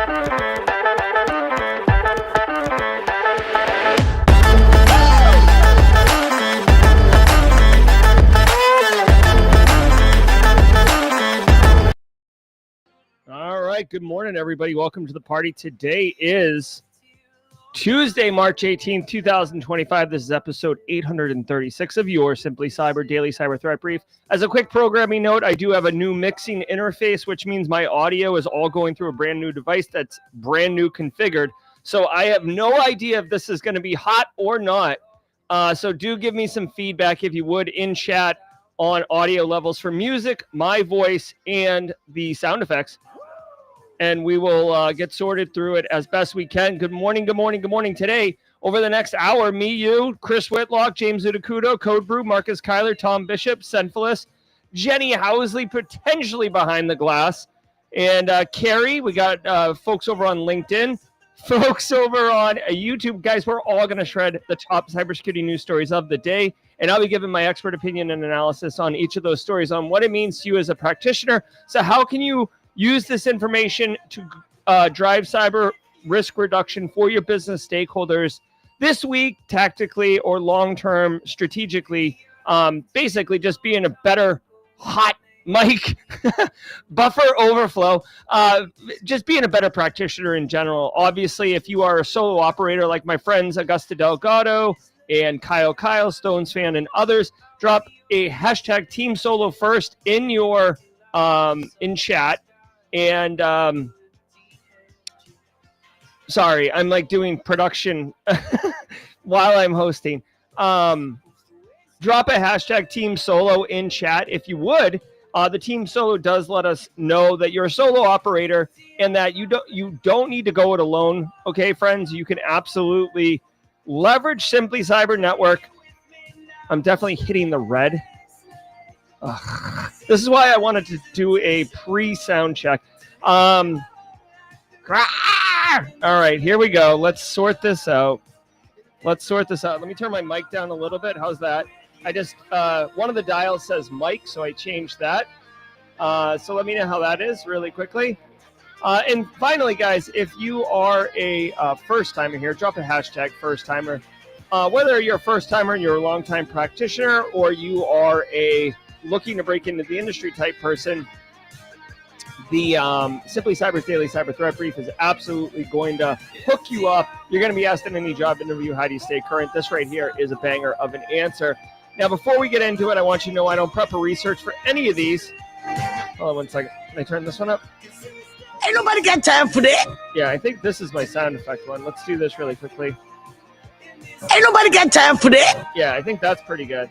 All right, good morning, everybody. Welcome to the party. Today is Tuesday, March 18th, 2025. This is episode 836 of your Simply Cyber Daily Cyber Threat Brief. As a quick programming note, I do have a new mixing interface, which means my audio is all going through a brand new device that's brand new configured. So I have no idea if this is going to be hot or not. So do give me some feedback, if you would, in chat on audio levels for music, my voice, and the sound effects. And we will get sorted through it as best we can. Good morning, good morning, good morning. Today, over the next hour, me, you, Chris Whitlock, James Udakudo, Code Brew, Marcus Kyler, Tom Bishop, Senfilus, Jenny Housley, potentially behind the glass, and Carrie. We got folks over on LinkedIn, folks over on YouTube. Guys, we're all going to shred the top cybersecurity news stories of the day, and I'll be giving my expert opinion and analysis on each of those stories on what it means to you as a practitioner. So how can you use this information to drive cyber risk reduction for your business stakeholders this week, tactically or long-term, strategically, basically just being a better hot mic, buffer overflow, just being a better practitioner in general. Obviously, if you are a solo operator like my friends Augusta Delgado and Kyle, Stones fan, and others, drop a hashtag Team Solo First in your in chat. And sorry, I'm like doing production while I'm hosting. Drop a hashtag Team Solo in chat if you would. The Team Solo does let us know that you're a solo operator and that you don't need to go it alone. Okay, friends, you can absolutely leverage Simply Cyber Network. I'm definitely hitting the red. Ugh. This is why I wanted to do a pre-sound check. All right, here we go. Let's sort this out. Let me turn my mic down a little bit. How's that? I just, one of the dials says mic, so I changed that. So let me know how that is really quickly. And finally, guys, if you are a first-timer here, drop a hashtag first-timer. Whether you're a first-timer and you're a long-time practitioner, or you are a looking to break into the industry type person, the Simply Cyber's Daily Cyber Threat Brief is absolutely going to hook you up. You're going to be asked in any job interview, how do you stay current? This right here is a banger of an answer. Now, before we get into it, I want you to know I don't prep or research for any of these. Hold on one second. Can I turn this one up? Ain't nobody got time for that. Yeah, I think this is my sound effect one. Let's do this really quickly. Ain't nobody got time for that. Yeah, I think that's pretty good.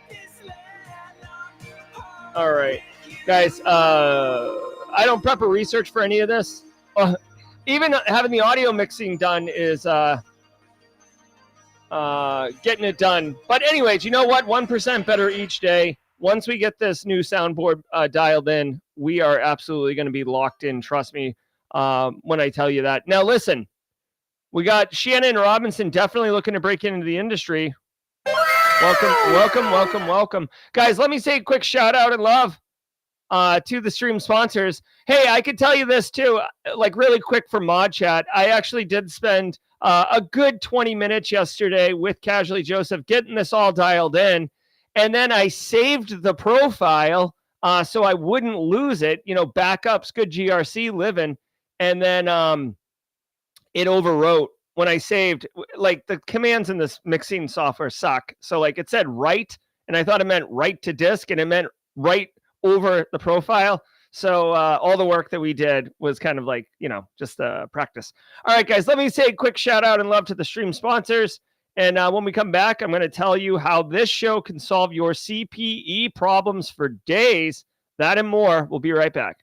All right, guys, I don't prep or research for any of this. Even having the audio mixing done is getting it done. But anyways, you know what? 1% better each day. Once we get this new soundboard dialed in, we are absolutely going to be locked in. Trust me when I tell you that. Now, listen, we got Shannon Robinson definitely looking to break into the industry. Welcome. Guys, let me say a quick shout out and love to the stream sponsors. Hey, I could tell you this too, like really quick for Mod Chat. I actually did spend a good 20 minutes yesterday with Casually Joseph getting this all dialed in. And then I saved the profile so I wouldn't lose it. You know, backups, good GRC living. And then it overwrote. When I saved, like the commands in this mixing software suck. So like it said write, and I thought it meant write to disk, and it meant write over the profile. So all the work that we did was kind of like, you know, just practice. All right, guys, let me say a quick shout out and love to the stream sponsors. And when we come back, I'm going to tell you how this show can solve your CPE problems for days. That and more. We'll be right back.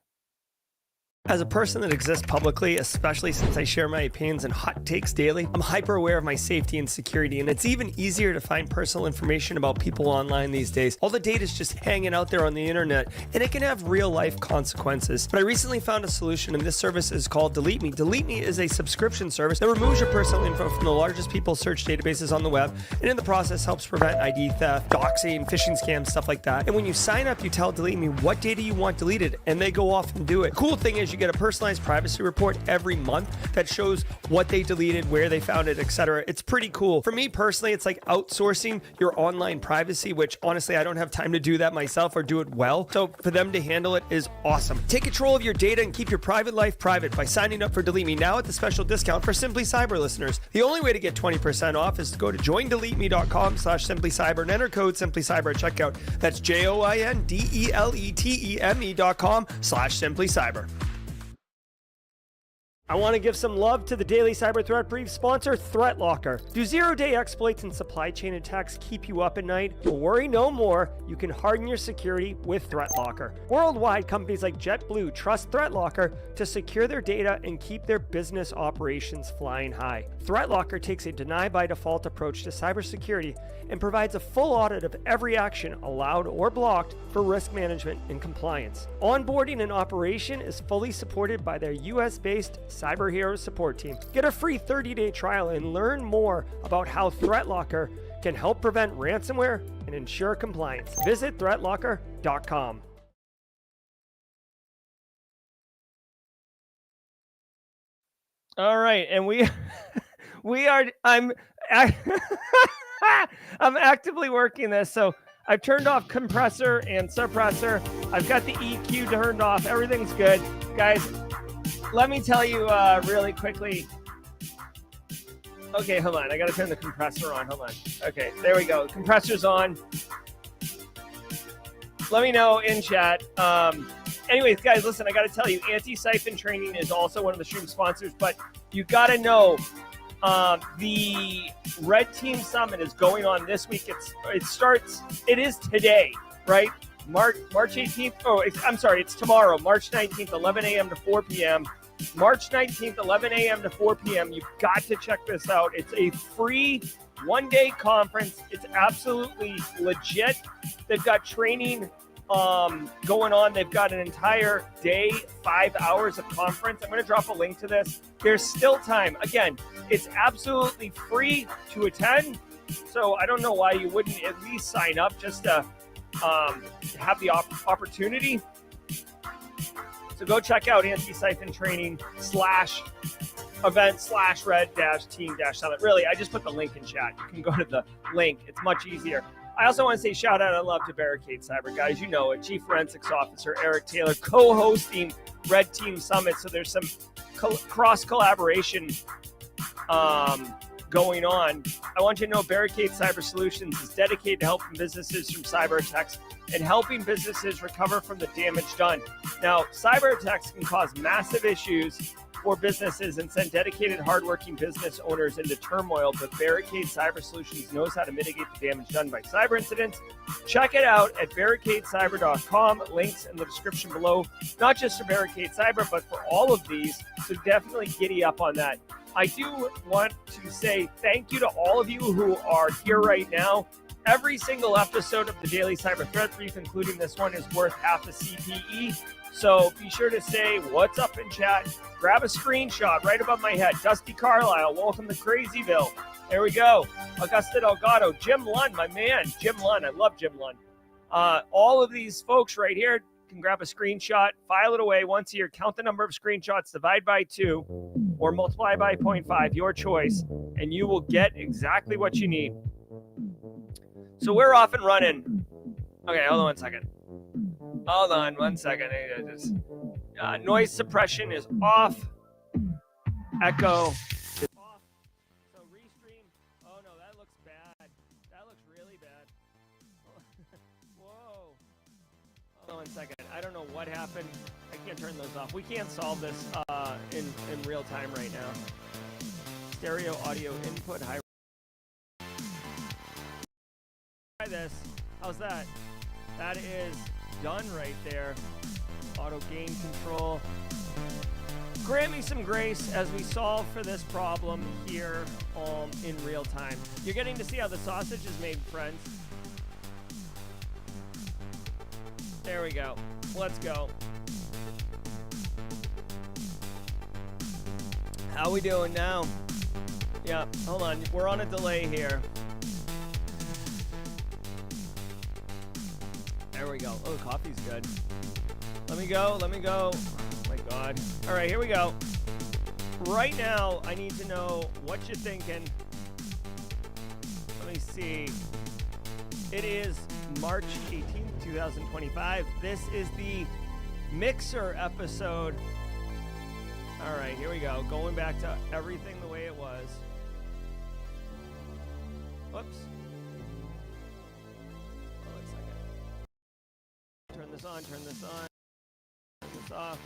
As a person that exists publicly, especially since I share my opinions and hot takes daily, I'm hyper aware of my safety and security, and it's even easier to find personal information about people online these days. All the data is just hanging out there on the internet, and it can have real life consequences. But I recently found a solution, and this service is called Delete Me. Delete Me is a subscription service that removes your personal info from the largest people search databases on the web, and in the process helps prevent ID theft, doxing, phishing scams, stuff like that. And when you sign up, you tell Delete Me what data you want deleted, and they go off and do it. Cool thing is, you get a personalized privacy report every month that shows what they deleted, where they found it, etc. It's pretty cool. For me personally, it's like outsourcing your online privacy, which honestly, I don't have time to do that myself or do it well. So for them to handle it is awesome. Take control of your data and keep your private life private by signing up for Delete Me now at the special discount for Simply Cyber listeners. The only way to get 20% off is to go to joindeleteme.com/simplycyber and enter code simplycyber at checkout. That's joindeleteme.com/simplycyber. I want to give some love to the Daily Cyber Threat Brief sponsor, ThreatLocker. Do zero-day exploits and supply chain attacks keep you up at night? Well, worry no more. You can harden your security with ThreatLocker. Worldwide, companies like JetBlue trust ThreatLocker to secure their data and keep their business operations flying high. ThreatLocker takes a deny-by-default approach to cybersecurity and provides a full audit of every action allowed or blocked for risk management and compliance. Onboarding and operation is fully supported by their US-based Cyber Heroes support team. Get a free 30-day trial and learn more about how ThreatLocker can help prevent ransomware and ensure compliance. Visit threatlocker.com. All right, and we I'm actively working this, so I've turned off compressor and suppressor. I've got the EQ turned off. Everything's good, guys. Let me tell you really quickly. Okay, hold on. I got to turn the compressor on. Hold on. Okay, there we go. Compressor's on. Let me know in chat. Anyways, guys, listen, I got to tell you, Antisyphon training is also one of the stream sponsors, but you got to know the Red Team Summit is going on this week. It is today, right? March 18th. Oh, I'm sorry, it's tomorrow, March 19th, 11 a.m. to 4 p.m. March 19th, 11 a.m. to 4 p.m. You've got to check this out. It's a free one-day conference. It's absolutely legit. They've got training going on. They've got an entire day, 5 hours of conference. I'm going to drop a link to this. There's still time. Again, it's absolutely free to attend. So I don't know why you wouldn't at least sign up just to have the opportunity. So go check out Antisyphon training /event/red-team-summit. Really, I just put the link in chat. You can go to the link. It's much easier. I also want to say shout out and love to Barricade Cyber, guys. You know it. Chief Forensics Officer Eric Taylor co-hosting Red Team Summit. So there's some cross collaboration going on. I want you to know Barricade Cyber Solutions is dedicated to helping businesses from cyber attacks and helping businesses recover from the damage done. Now, cyber attacks can cause massive issues for businesses and send dedicated, hardworking business owners into turmoil, but Barricade Cyber Solutions knows how to mitigate the damage done by cyber incidents. Check it out at barricadecyber.com. Links in the description below, not just for Barricade Cyber, but for all of these. So definitely giddy up on that. I do want to say thank you to all of you who are here right now. Every single episode of the Daily Cyber Threat Brief, including this one, is worth half a CPE. So be sure to say what's up in chat. Grab a screenshot right above my head. Dusty Carlisle, welcome to Crazyville. There we go. Augusta Delgado, Jim Lund, my man. Jim Lund, I love Jim Lund. All of these folks right here can grab a screenshot, file it away once a year, count the number of screenshots, divide by 2, or multiply by 0.5, your choice, and you will get exactly what you need. So we're off and running. Okay, hold on 1 second. Hold on 1 second. Noise suppression is off. Echo is off. So restream. Oh no, that looks bad. That looks really bad. Whoa. Hold on 1 second. I don't know what happened. I can't turn those off. We can't solve this in real time right now. Stereo audio input high. Try this. How's that? That is done right there. Auto gain control. Grant me some grace as we solve for this problem here in real time. You're getting to see how the sausage is made, friends. There we go. Let's go. How we doing now? Yeah, hold on. We're on a delay here. There we go. Oh, coffee's good. Let me go. Oh my God. All right, here we go. Right now, I need to know what you're thinking. Let me see. It is March 18th, 2025. This is the Mixer episode. All right, here we go. Going back to everything the way it was. Whoops. Oh, 1 second. Turn this on, turn this on. Turn this off.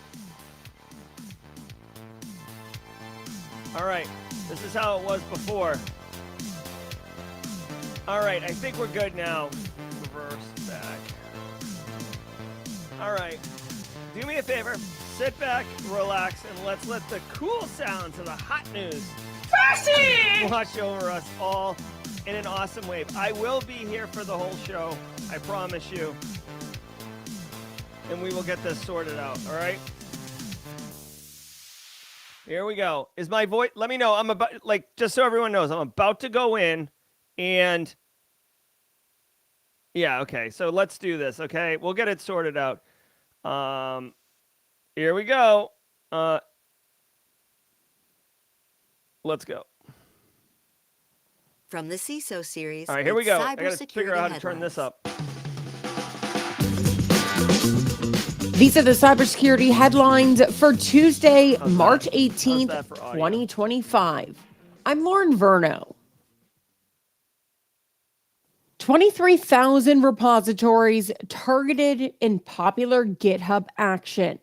All right, this is how it was before. All right, I think we're good now. Reverse back. All right, do me a favor. Sit back, relax, and let's let the cool sounds of the hot news wash over us all in an awesome wave. I will be here for the whole show, I promise you. And we will get this sorted out, all right? Here we go. Is my voice, let me know. I'm about, like, just so everyone knows, I'm about to go in and, yeah, okay. So let's do this, okay? We'll get it sorted out. Here we go. Let's go. From the CISO series. All right, here we go. I got to figure out how to turn this up. These are the cybersecurity headlines for Tuesday, March 18th, 2025. I'm Lauren Verno. 23,000 repositories targeted in popular GitHub Action.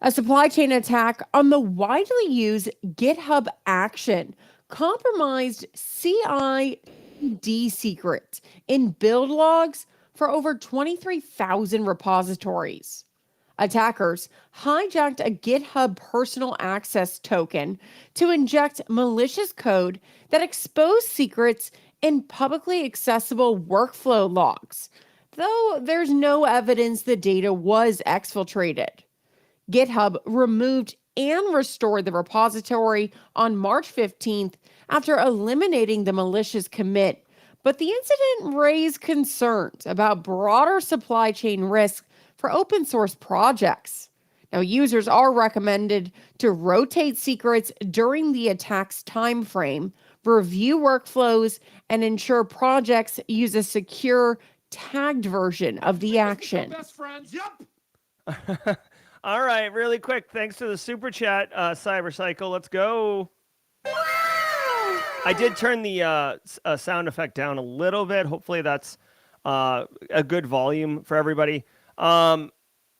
A supply chain attack on the widely used GitHub Action compromised CI/CD secrets in build logs for over 23,000 repositories. Attackers hijacked a GitHub personal access token to inject malicious code that exposed secrets in publicly accessible workflow logs, though there's no evidence the data was exfiltrated. GitHub removed and restored the repository on March 15th after eliminating the malicious commit. But the incident raised concerns about broader supply chain risk for open source projects. Now, users are recommended to rotate secrets during the attack's time frame, review workflows, and ensure projects use a secure, tagged version of the action. Best friends, yep. All right, really quick. Thanks to the super chat, Cybercycle. Let's go. I did turn the sound effect down a little bit. Hopefully that's a good volume for everybody. And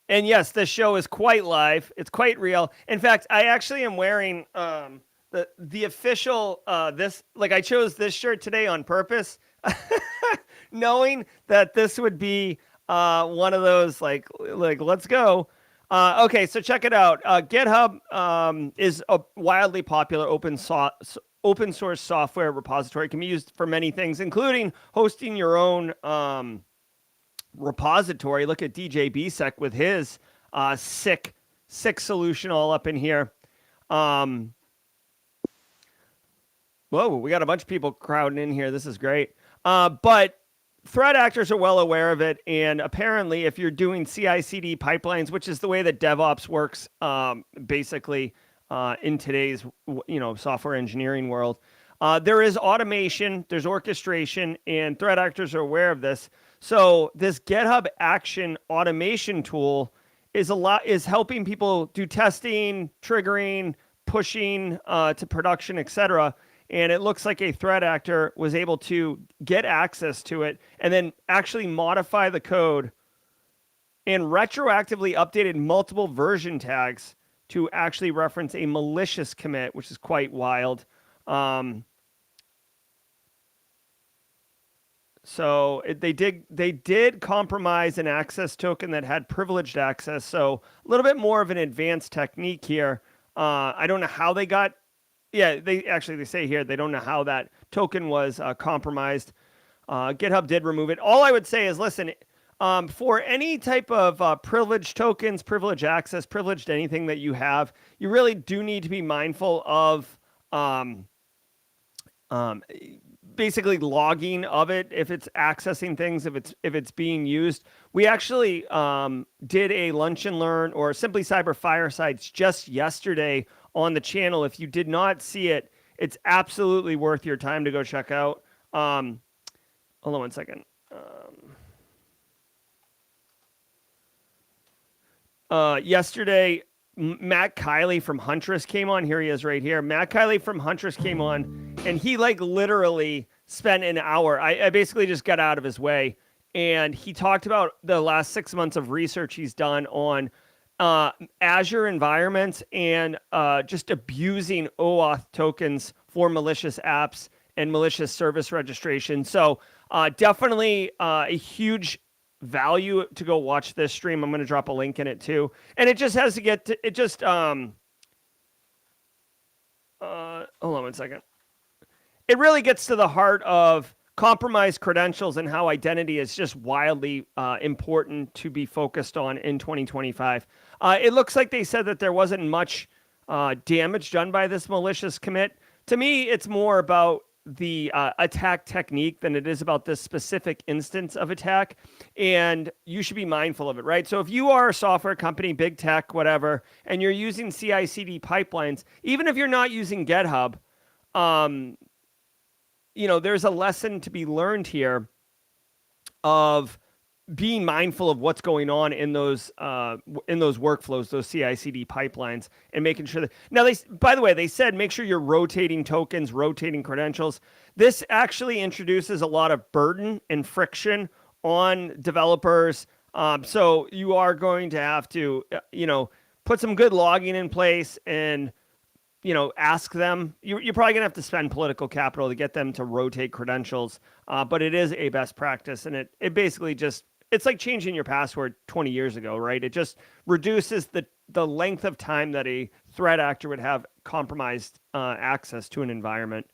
yes, this show is quite live. It's quite real. In fact, I actually am wearing the official I chose this shirt today on purpose, knowing that this would be one of those like let's go. Okay, so check it out. GitHub is a wildly popular open source software repository. It can be used for many things, including hosting your own repository. Look at DJ Bsec with his sick solution all up in here. Whoa, we got a bunch of people crowding in here. This is great. But threat actors are well aware of it, and apparently if you're doing CI/CD pipelines, which is the way that DevOps works basically in today's software engineering world, there is automation, there's orchestration, and threat actors are aware of this. So this GitHub Action automation tool is helping people do testing, triggering, pushing to production, etc. And it looks like a threat actor was able to get access to it and then actually modify the code and retroactively updated multiple version tags to actually reference a malicious commit, which is quite wild. So they did compromise an access token that had privileged access. So a little bit more of an advanced technique here. I don't know how they got. Yeah, they say here they don't know how that token was compromised. GitHub did remove it. All I would say is, listen, for any type of privileged tokens, privileged access, privileged anything that you have, you really do need to be mindful of basically logging of it, if it's accessing things, if it's being used. We actually did a lunch and learn or Simply Cyber Firesides just yesterday on the channel. If you did not see it, it's absolutely worth your time to go check out. Hold on one second. Yesterday, Matt Kiley from Huntress came on. Here he is right here. Matt Kiley from Huntress came on, and he like literally spent an hour. I basically just got out of his way, and he talked about the last 6 months of research he's done on Azure environments and just abusing OAuth tokens for malicious apps and malicious service registration. So definitely a huge value to go watch this stream. I'm going to drop a link in it too. And it just has to get to, it just, hold on one second. It really gets to the heart of compromised credentials and how identity is just wildly important to be focused on in 2025. It looks like they said that there wasn't much damage done by this malicious commit. To me, it's more about the attack technique than it is about this specific instance of attack. And you should be mindful of it, right? So if you are a software company, big tech, whatever, and you're using CI/CD pipelines, even if you're not using GitHub, there's a lesson to be learned here of being mindful of what's going on in those workflows, those CI/CD pipelines, and making sure that. Now, by the way, they said make sure you're rotating tokens, rotating credentials. This actually introduces a lot of burden and friction on developers. So you are going to have to, put some good logging in place and, ask them. You're probably going to have to spend political capital to get them to rotate credentials. But it is a best practice, and it basically just. It's like changing your password 20 years ago, right? It just reduces the length of time that a threat actor would have compromised access to an environment.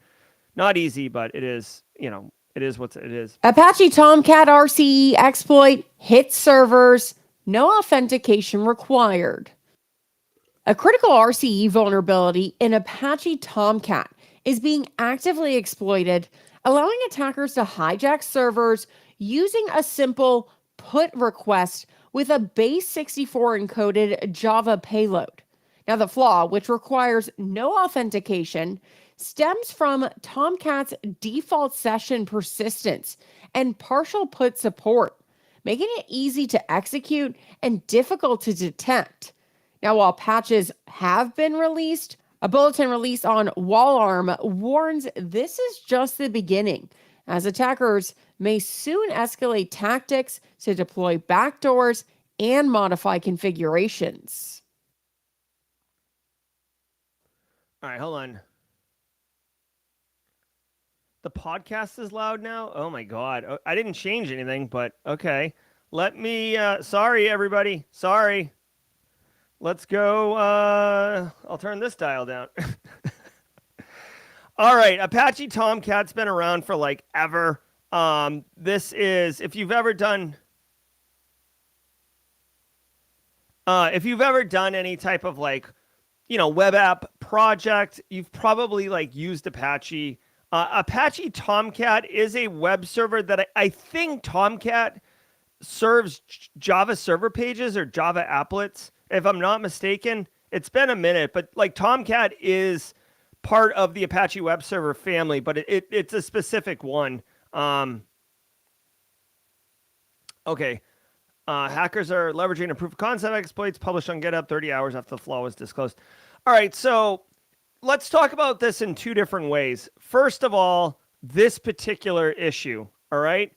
Not easy, but it is, it is what it is. Apache Tomcat RCE exploit hits servers, no authentication required. A critical RCE vulnerability in Apache Tomcat is being actively exploited, allowing attackers to hijack servers using a simple put request with a base 64 encoded Java payload. Now, the flaw, which requires no authentication, stems from Tomcat's default session persistence and partial put support, making it easy to execute and difficult to detect. Now, while patches have been released, a bulletin released on WallArm warns this is just the beginning, as attackers may soon escalate tactics to deploy backdoors and modify configurations. All right, hold on. The podcast is loud now? Oh my God. I didn't change anything, but okay. Let me, sorry everybody. Sorry. Let's go, I'll turn this dial down. All right, Apache Tomcat's been around for like ever. This is, if you've ever done any type of like, web app project, you've probably like used Apache. Apache Tomcat is a web server that I think Tomcat serves Java server pages or Java applets, if I'm not mistaken. It's been a minute, but like Tomcat is part of the Apache web server family, but it's a specific one. Okay. Hackers are leveraging a proof of concept exploits published on GitHub 30 hours after the flaw was disclosed. All right, so let's talk about this in two different ways. First of all, this particular issue, all right?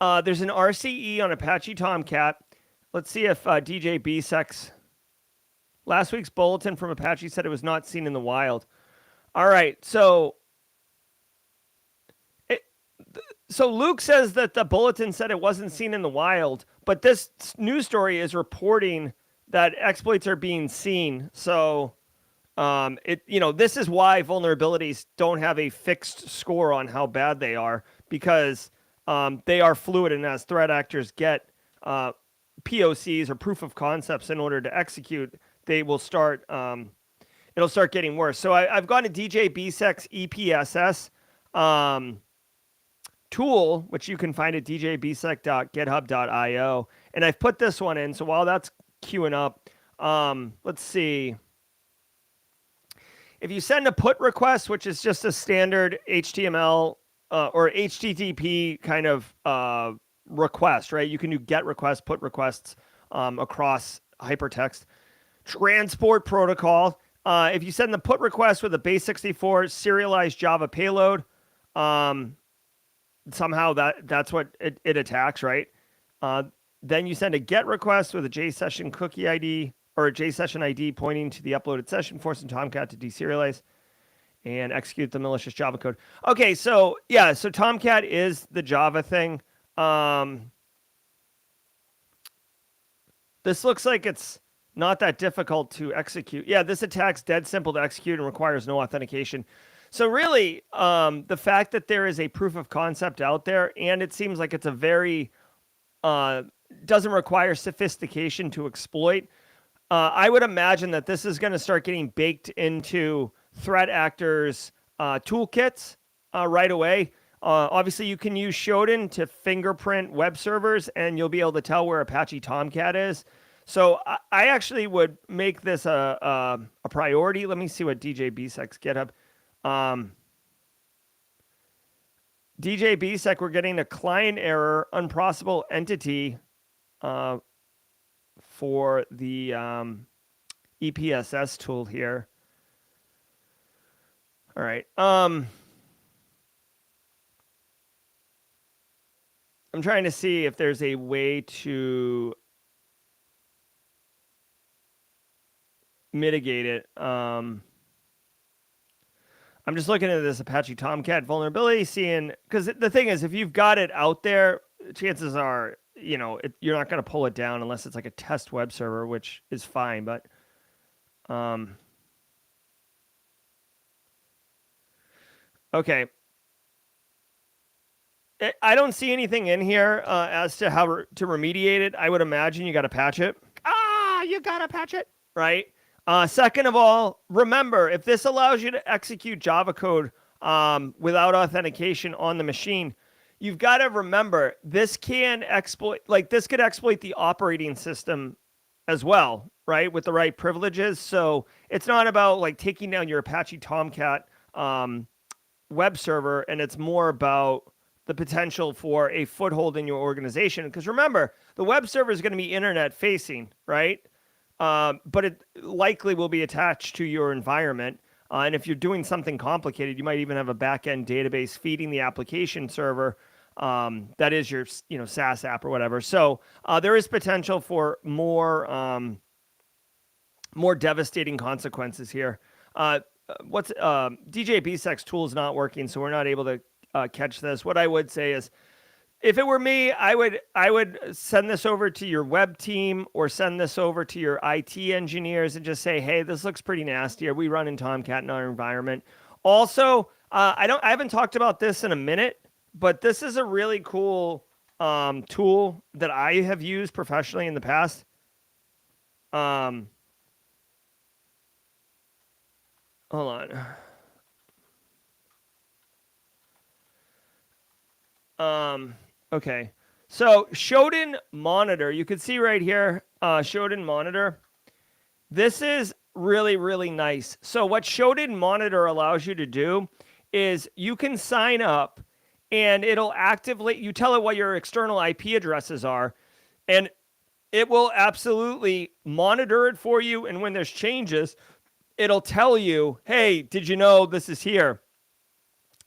There's an RCE on Apache Tomcat. Let's see if DJ BSEX, last week's bulletin from Apache said it was not seen in the wild. All right, so Luke says that the bulletin said it wasn't seen in the wild, but this news story is reporting that exploits are being seen. So, this is why vulnerabilities don't have a fixed score on how bad they are, because they are fluid, and as threat actors get POCs or proof of concepts in order to execute, they will start. It'll start getting worse. So I've gone to DJ BSEX EPSS. tool, which you can find at djbsec.github.io. And I've put this one in. So while that's queuing up, let's see. If you send a put request, which is just a standard HTML or HTTP kind of request, right? You can do GET requests, put requests across hypertext. Transport protocol. If you send the put request with a base64 serialized Java payload, somehow that's what it attacks, right? Then you send a GET request with a JSession cookie ID or a JSession ID pointing to the uploaded session, forcing Tomcat to deserialize and execute the malicious Java code. Okay, so yeah, so Tomcat is the Java thing. This looks like it's not that difficult to execute. Yeah, this attack's dead simple to execute and requires no authentication. So really, the fact that there is a proof of concept out there, and it seems like it's a very, doesn't require sophistication to exploit, I would imagine that this is going to start getting baked into threat actors' toolkits right away. Obviously, you can use Shodan to fingerprint web servers, and you'll be able to tell where Apache Tomcat is. So I actually would make this a priority. Let me see what DJBSec's GitHub. DJBSec, we're getting a client error, unprocessable entity for the EPSS tool here. All right. I'm trying to see if there's a way to mitigate it. I'm just looking at this Apache Tomcat vulnerability, seeing, because the thing is, if you've got it out there, chances are, you're not going to pull it down unless it's like a test web server, which is fine. But okay. I don't see anything in here as to how to remediate it. I would imagine you got to patch it. You got to patch it. Right? Second of all, remember, if this allows you to execute Java code without authentication on the machine, you've got to remember this can exploit, this could exploit the operating system as well, right? With the right privileges. So it's not about taking down your Apache Tomcat web server, and it's more about the potential for a foothold in your organization. Because remember, the web server is going to be internet facing, right? But it likely will be attached to your environment. And if you're doing something complicated, you might even have a back-end database feeding the application server. That is your, SaaS app or whatever. So there is potential for more devastating consequences here. DJBSec's tool is not working, so we're not able to catch this. What I would say is, if it were me, I would send this over to your web team or send this over to your IT engineers and just say, hey, this looks pretty nasty. Are we running Tomcat in our environment? Also, I haven't talked about this in a minute, but this is a really cool tool that I have used professionally in the past. Hold on. Okay, so Shodan Monitor, you can see right here, Shodan Monitor. This is really, really nice. So what Shodan Monitor allows you to do is you can sign up and it'll actively, you tell it what your external IP addresses are, and it will absolutely monitor it for you. And when there's changes, it'll tell you, hey, did you know this is here?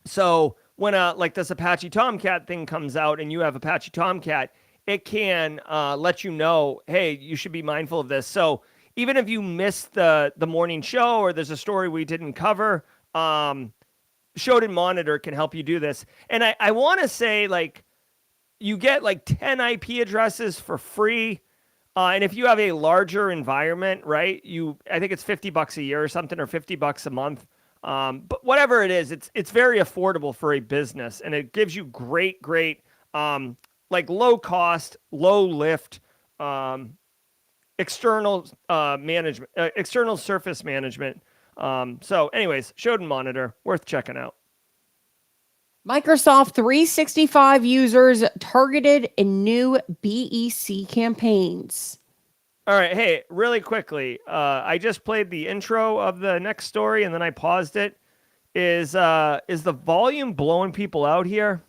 So when this Apache Tomcat thing comes out and you have Apache Tomcat, it can let you know, hey, you should be mindful of this. So even if you missed the morning show or there's a story we didn't cover, Shodan Monitor can help you do this. And I want to say, you get 10 IP addresses for free. And if you have a larger environment, right, I think it's $50 a year or something, or $50 a month. But whatever it is, it's very affordable for a business, and it gives you great, low cost, low lift, external management, external surface management. So anyways, Shodan Monitor, worth checking out. Microsoft 365 users targeted in new BEC campaigns. All right. Hey, really quickly, I just played the intro of the next story and then I paused it. Is the volume blowing people out here?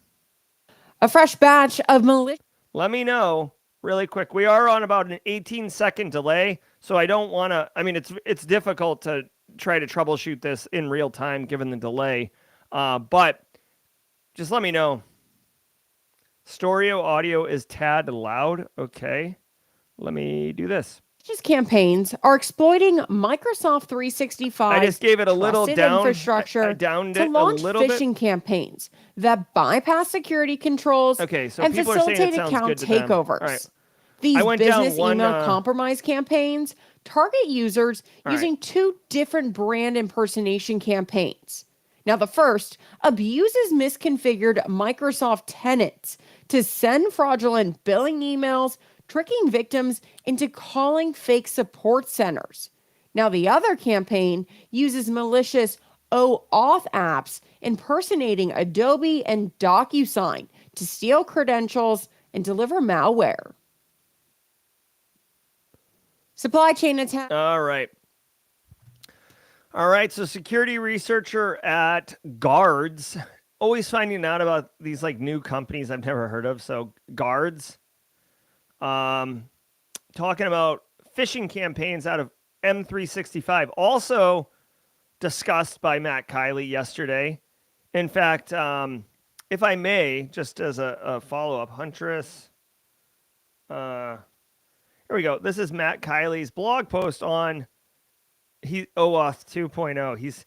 A fresh batch of malicious. Let me know really quick. We are on about an 18-second delay, so I don't want to. I mean, it's difficult to try to troubleshoot this in real time given the delay, but just let me know. Stereo audio is tad loud. Okay, let me do this. Campaigns are exploiting Microsoft 365. I just gave it a little down infrastructure I downed to it launch a little phishing campaigns that bypass security controls Okay, so and people are saying it facilitate sounds account good to them. takeovers. All right. These went down business one, email compromise campaigns target users using two different brand impersonation campaigns. Now, the first abuses misconfigured Microsoft tenants to send fraudulent billing emails, tricking victims into calling fake support centers. Now, the other campaign uses malicious OAuth apps impersonating Adobe and DocuSign to steal credentials and deliver malware. Supply chain attack. All right. All right. So, security researcher at Guards, always finding out about these like new companies I've never heard of. So, Guards, talking about phishing campaigns out of M365, also discussed by Matt Kiley yesterday. In fact, if I may, just as a follow-up, Huntress. Here we go. This is Matt Kiley's blog post on OAuth 2.0.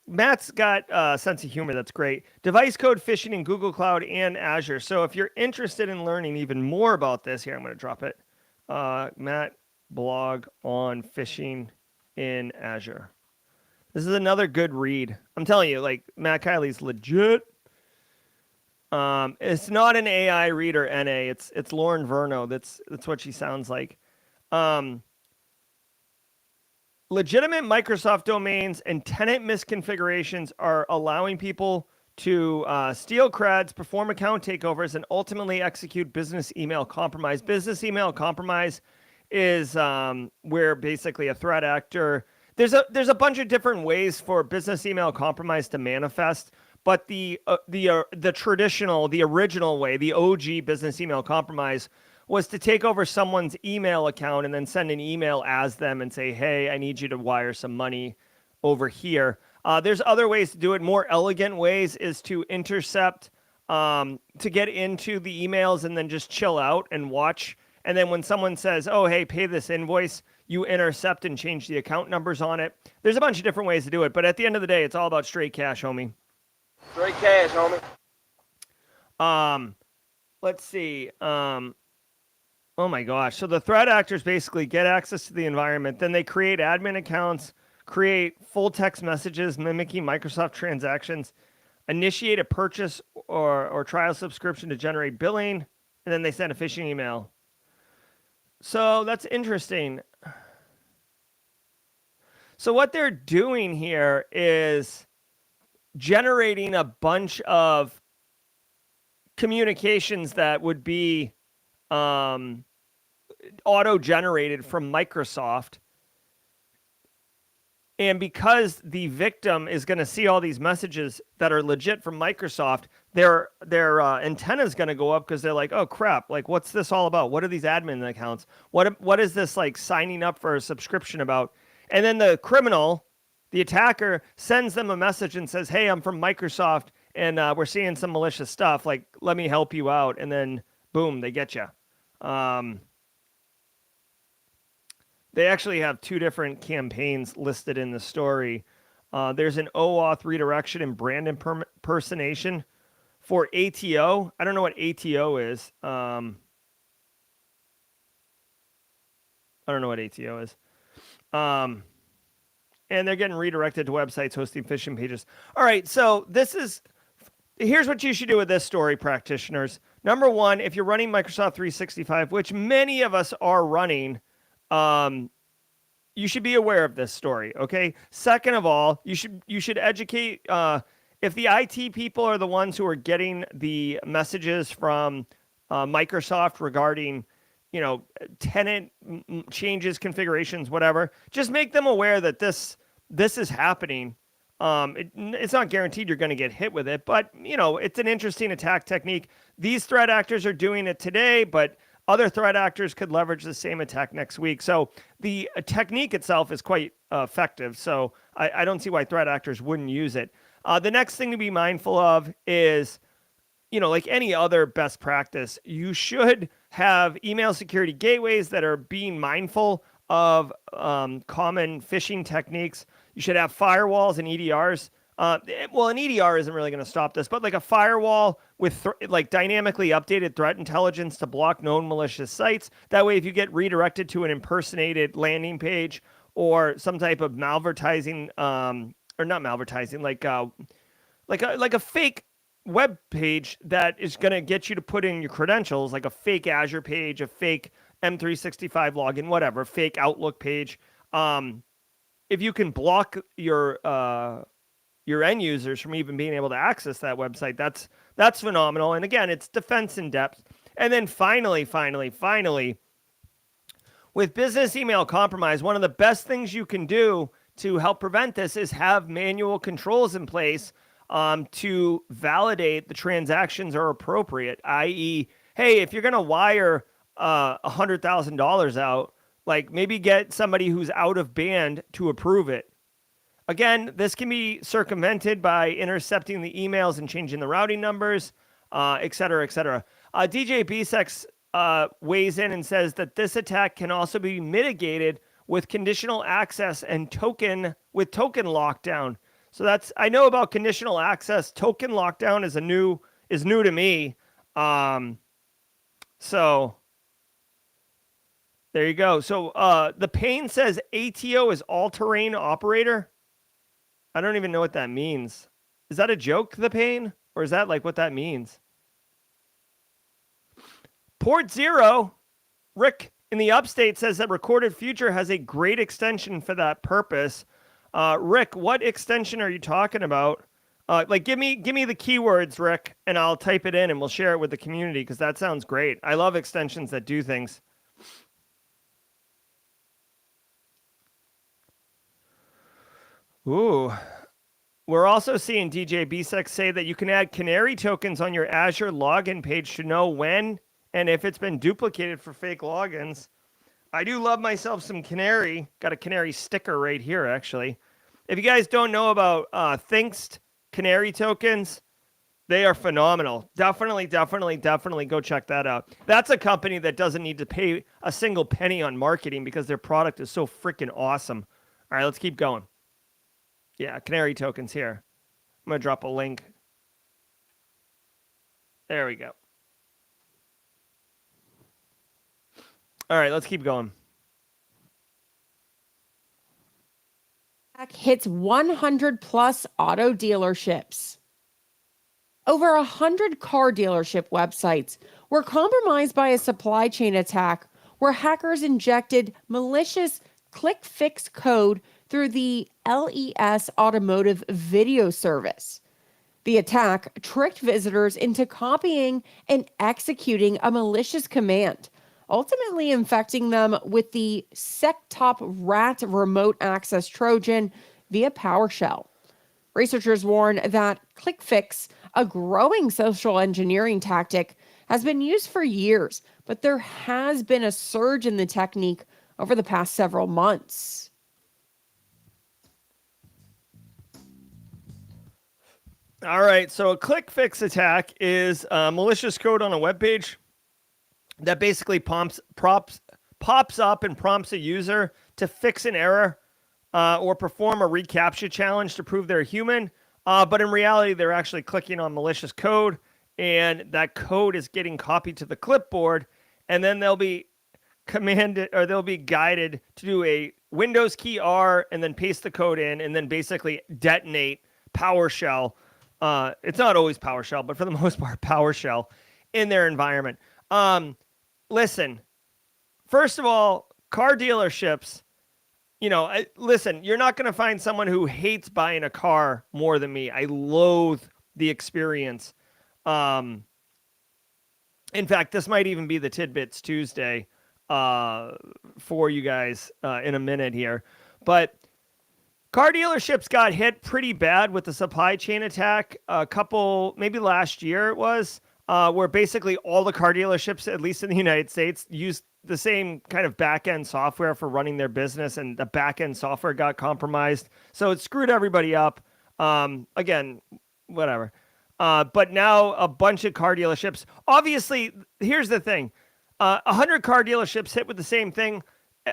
Matt's got a sense of humor that's great. Device code phishing in Google Cloud and Azure. So if you're interested in learning even more about this, here I'm going to drop it. Matt blog on phishing in Azure. This is another good read. I'm telling you, like Matt Kiley's legit. It's not an AI reader, NA. It's Lauren Verno. That's what she sounds like. Legitimate Microsoft domains and tenant misconfigurations are allowing people to steal creds, perform account takeovers, and ultimately execute business email compromise. Business email compromise is where basically a threat actor. There's a bunch of different ways for business email compromise to manifest, but the traditional, the original way, the OG business email compromise was to take over someone's email account and then send an email as them and say, hey, I need you to wire some money over here. There's other ways to do it. More elegant ways is to intercept, to get into the emails and then just chill out and watch. And then when someone says, oh, hey, pay this invoice, you intercept and change the account numbers on it. There's a bunch of different ways to do it. But at the end of the day, it's all about straight cash, homie. Straight cash, homie. Let's see. Oh my gosh. So the threat actors basically get access to the environment. Then they create admin accounts, create full text messages mimicking Microsoft transactions, initiate a purchase or trial subscription to generate billing, and then they send a phishing email. So that's interesting. So what they're doing here is generating a bunch of communications that would be auto-generated from Microsoft. And because the victim is going to see all these messages that are legit from Microsoft, their antenna is going to go up because they're like, oh crap, like what's this all about? What are these admin accounts? What is this like signing up for a subscription about? And then the criminal, the attacker, sends them a message and says, hey, I'm from Microsoft and we're seeing some malicious stuff. Like, let me help you out. And then boom, they get you. They actually have two different campaigns listed in the story. There's an OAuth redirection and brand impersonation for ATO. I don't know what ATO is. I don't know what ATO is. And they're getting redirected to websites hosting phishing pages. All right, so here's what you should do with this story, practitioners. Number one, if you're running Microsoft 365, which many of us are running, you should be aware of this story, okay? Second of all, you should educate. if the IT people are the ones who are getting the messages from Microsoft regarding, tenant changes, configurations, whatever, just make them aware that this is happening. It's not guaranteed you're going to get hit with it, but it's an interesting attack technique. These threat actors are doing it today, but other threat actors could leverage the same attack next week. So the technique itself is quite effective. So I don't see why threat actors wouldn't use it. The next thing to be mindful of is, like any other best practice, you should have email security gateways that are being mindful of common phishing techniques. You should have firewalls and EDRs. An EDR isn't really going to stop this, but like a firewall with dynamically updated threat intelligence to block known malicious sites. That way, if you get redirected to an impersonated landing page or some type of malvertising, or not malvertising, like a fake web page that is going to get you to put in your credentials, like a fake Azure page, a fake M365 login, whatever, fake Outlook page. If you can block your end users from even being able to access that website, that's phenomenal. And again, it's defense in depth. And then finally, with business email compromise, one of the best things you can do to help prevent this is have manual controls in place to validate the transactions are appropriate, i.e., hey, if you're going to wire $100,000 out, like maybe get somebody who's out of band to approve it. Again, this can be circumvented by intercepting the emails and changing the routing numbers, et cetera, et cetera. DJ Bsex weighs in and says that this attack can also be mitigated with conditional access and token lockdown. So I know about conditional access. Token lockdown is new to me. So there you go. So the Pain says ATO is all-terrain operator. I don't even know what that means. Is that a joke, the Pain? Or is that like what that means? Port Zero, Rick in the Upstate says that Recorded Future has a great extension for that purpose. Rick, what extension are you talking about? Give me the keywords, Rick, and I'll type it in and we'll share it with the community because that sounds great. I love extensions that do things. Ooh. We're also seeing DJ Bsex say that you can add canary tokens on your Azure login page to know when and if it's been duplicated for fake logins. I do love myself some canary. Got a canary sticker right here, actually. If you guys don't know about Thinkst canary tokens, they are phenomenal. Definitely go check that out. That's a company that doesn't need to pay a single penny on marketing because their product is so freaking awesome. All right, let's keep going. Yeah, canary tokens here. I'm going to drop a link. There we go. All right, let's keep going. Hits 100 plus auto dealerships. Over 100 car dealership websites were compromised by a supply chain attack where hackers injected malicious click fix code through the LES automotive video service. The attack tricked visitors into copying and executing a malicious command, ultimately infecting them with the SecTop rat remote access Trojan via PowerShell. Researchers warn that ClickFix, a growing social engineering tactic, has been used for years, but there has been a surge in the technique over the past several months. All right, so a ClickFix attack is malicious code on a web page that basically pops up and prompts a user to fix an error or perform a reCAPTCHA challenge to prove they're human. But in reality, they're actually clicking on malicious code, and that code is getting copied to the clipboard, and then they'll be commanded or they'll be guided to do a Windows key R and then paste the code in and then basically detonate PowerShell. It's not always PowerShell, but for the most part, PowerShell in their environment. Listen, first of all, car dealerships, listen, you're not going to find someone who hates buying a car more than me. I loathe the experience. In fact, this might even be the Tidbits Tuesday for you guys in a minute here. But car dealerships got hit pretty bad with the supply chain attack maybe last year it was, where basically all the car dealerships, at least in the United States, used the same kind of back-end software for running their business, and the back-end software got compromised. So it screwed everybody up. Again, whatever. But now a bunch of car dealerships, obviously, here's the thing. 100 car dealerships hit with the same thing.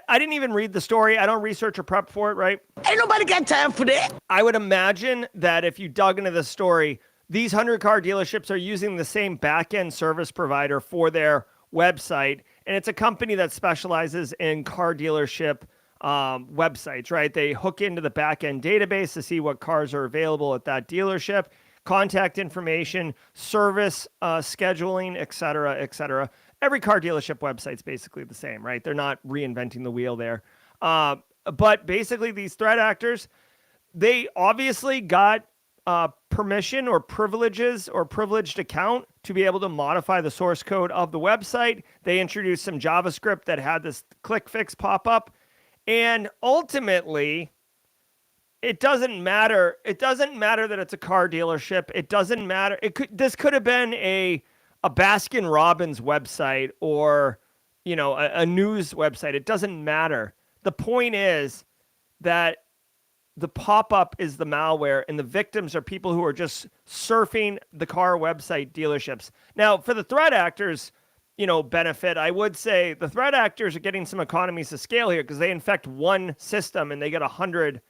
I didn't even read the story. I don't research or prep for it, right? Ain't nobody got time for that. I would imagine that if you dug into the story, these 100 car dealerships are using the same back-end service provider for their website. And it's a company that specializes in car dealership websites, right? They hook into the back-end database to see what cars are available at that dealership, contact information, service scheduling, et cetera, et cetera. Every car dealership website's basically the same, right? They're not reinventing the wheel there. But basically, these threat actors, they obviously got permission or privileges or privileged account to be able to modify the source code of the website. They introduced some JavaScript that had this click fix pop up. And ultimately, it doesn't matter. It doesn't matter that it's a car dealership. It doesn't matter. This could have been a Baskin Robbins website or, a news website. It doesn't matter. The point is that the pop-up is the malware, and the victims are people who are just surfing the car website dealerships. Now, for the threat actors, benefit, I would say the threat actors are getting some economies of scale here because they infect one system and they get 100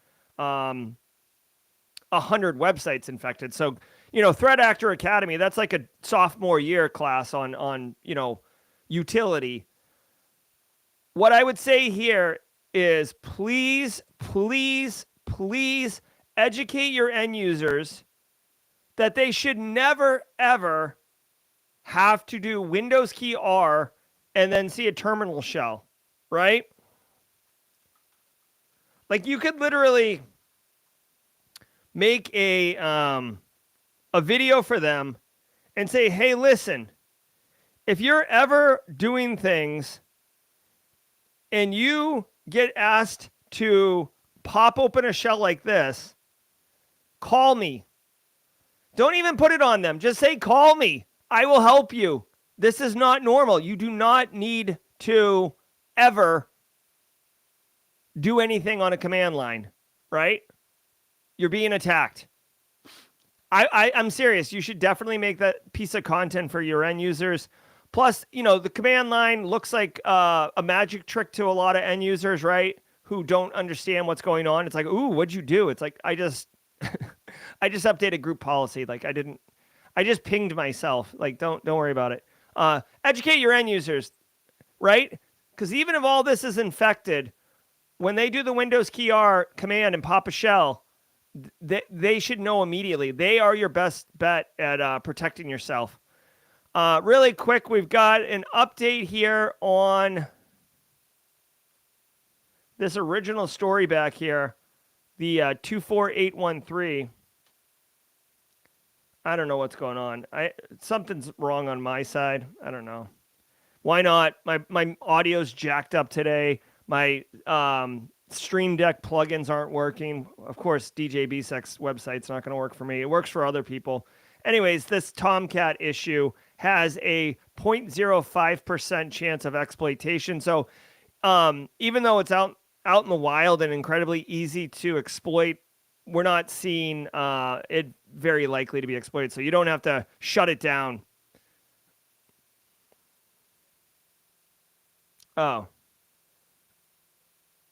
websites infected. So, Threat Actor Academy, that's like a sophomore year class on utility. What I would say here is please educate your end users that they should never, ever have to do Windows key R and then see a terminal shell, right? Like you could literally make a video for them and say, hey, listen, if you're ever doing things and you get asked to pop open a shell like this, call me. Don't even put it on them. Just say, call me. I will help you. This is not normal. You do not need to ever do anything on a command line, right? You're being attacked. I'm serious. You should definitely make that piece of content for your end users. Plus, the command line looks like a magic trick to a lot of end users, right? Who don't understand what's going on. It's like, ooh, what'd you do? It's like, I just updated group policy. Like I just pinged myself. Like, don't worry about it. Educate your end users, right? Because even if all this is infected, when they do the Windows key R command and pop a shell, they should know immediately. They are your best bet at protecting yourself. Really quick, we've got an update here on this original story back here, the 24813. I don't know what's going on. Something's wrong on my side. I don't know. Why not? My audio's jacked up today. My Stream Deck plugins aren't working. Of course, DJ BSEC's website's not going to work for me. It works for other people. Anyways, this Tomcat issue has a 0.05% chance of exploitation. So even though it's out in the wild and incredibly easy to exploit, we're not seeing it very likely to be exploited. So you don't have to shut it down. Oh.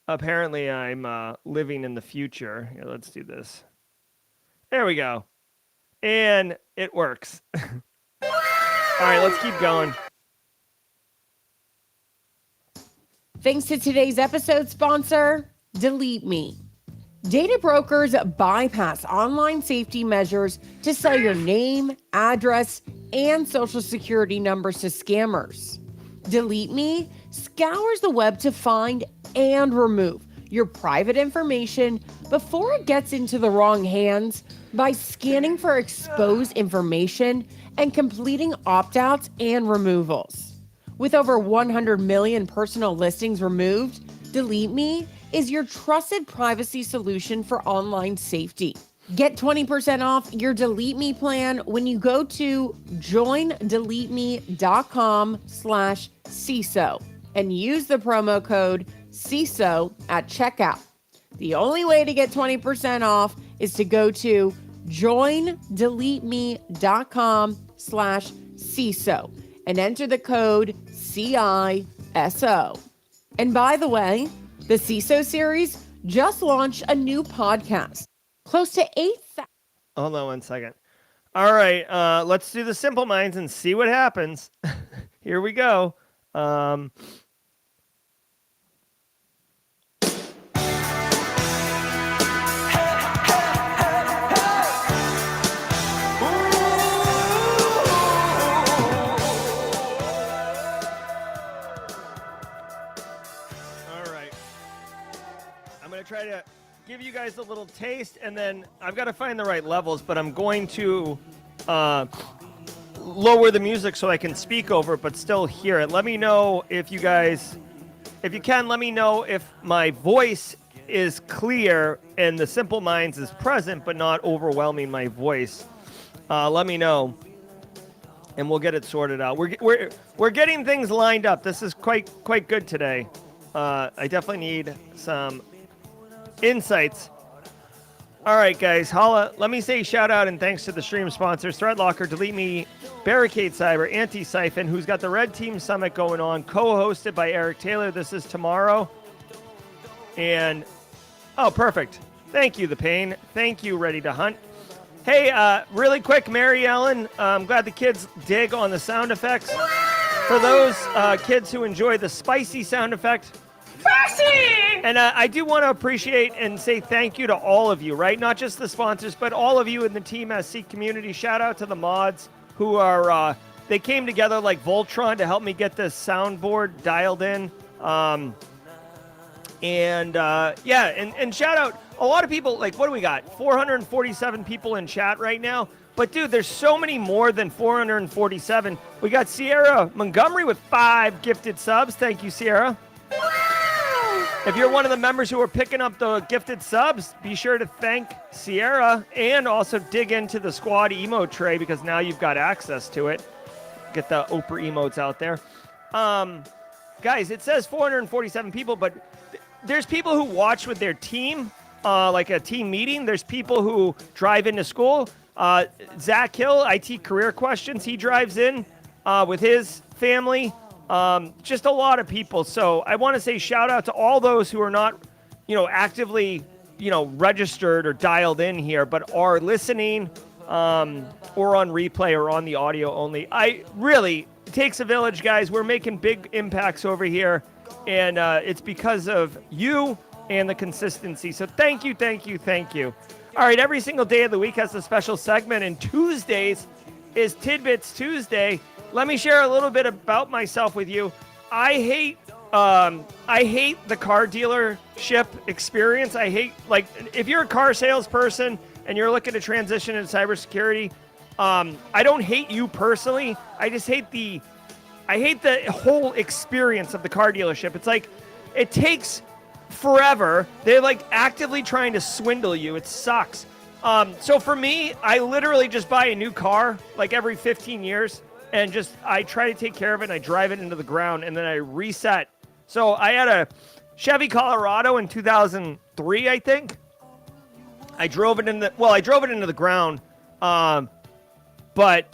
Apparently I'm living in the future. Here, let's do this. There we go. And it works. All right, let's keep going. Thanks to today's episode sponsor, Delete Me. Data brokers bypass online safety measures to sell your name, address, and social security numbers to scammers. Delete Me scours the web to find and remove your private information before it gets into the wrong hands by scanning for exposed information and completing opt-outs and removals. With over 100 million personal listings removed, Delete Me is your trusted privacy solution for online safety. Get 20% off your Delete Me plan when you go to joindeleteme.com/CISO and use the promo code CISO at checkout. The only way to get 20% off is to go to joindeleteme.com/CISO and enter the code CISO. And by the way, the CISO series just launched a new podcast. Close to 8,000. Hold on one second. All right, let's do the Simple Minds and see what happens. Here we go. Try to give you guys a little taste, and then I've got to find the right levels, but I'm going to lower the music so I can speak over it but still hear it. Let me know if you guys, if you can, let me know if my voice is clear and the Simple Minds is present but not overwhelming my voice. Let me know and we'll get it sorted out. We're getting things lined up. This is quite good today. I definitely need some insights. All right, guys, holla. Let me say shout out and thanks to the stream sponsors, ThreatLocker, Delete Me, Barricade Cyber, Antisyphon, who's got the Red Team Summit going on, co-hosted by Eric Taylor. This is tomorrow. And, oh, perfect. Thank you, The Pain. Thank you, Ready to Hunt. Hey, really quick, Mary Ellen, I'm glad the kids dig on the sound effects. For those kids who enjoy the spicy sound effect, and I do want to appreciate and say thank you to all of you, right? Not just the sponsors, but all of you in the Team SC community. Shout out to the mods who are, they came together like Voltron to help me get this soundboard dialed in. And shout out a lot of people, like, what do we got? 447 people in chat right now. But, dude, there's so many more than 447. We got Sierra Montgomery with 5 gifted subs. Thank you, Sierra. If you're one of the members who are picking up the gifted subs, be sure to thank Sierra and also dig into the squad emote tray because now you've got access to it. Get the Oprah emotes out there. Guys, it says 447 people, but there's people who watch with their team, like a team meeting. There's people who drive into school. Zach Hill, IT Career Questions, he drives in with his family. Just a lot of people. So I want to say shout out to all those who are not, actively, registered or dialed in here, but are listening, or on replay or on the audio only. It takes a village, guys. We're making big impacts over here, and it's because of you and the consistency. So thank you, thank you, thank you. All right, every single day of the week has a special segment, and Tuesdays is Tidbits Tuesday. Let me share a little bit about myself with you. I hate the car dealership experience. I hate, if you're a car salesperson and you're looking to transition into cybersecurity, I don't hate you personally. I just hate the whole experience of the car dealership. It's like, it takes forever. They're actively trying to swindle you. It sucks. So for me, I literally just buy a new car every 15 years. And I try to take care of it, and I drive it into the ground, and then I reset. So I had a Chevy Colorado in 2003, I think. I drove it into the ground, but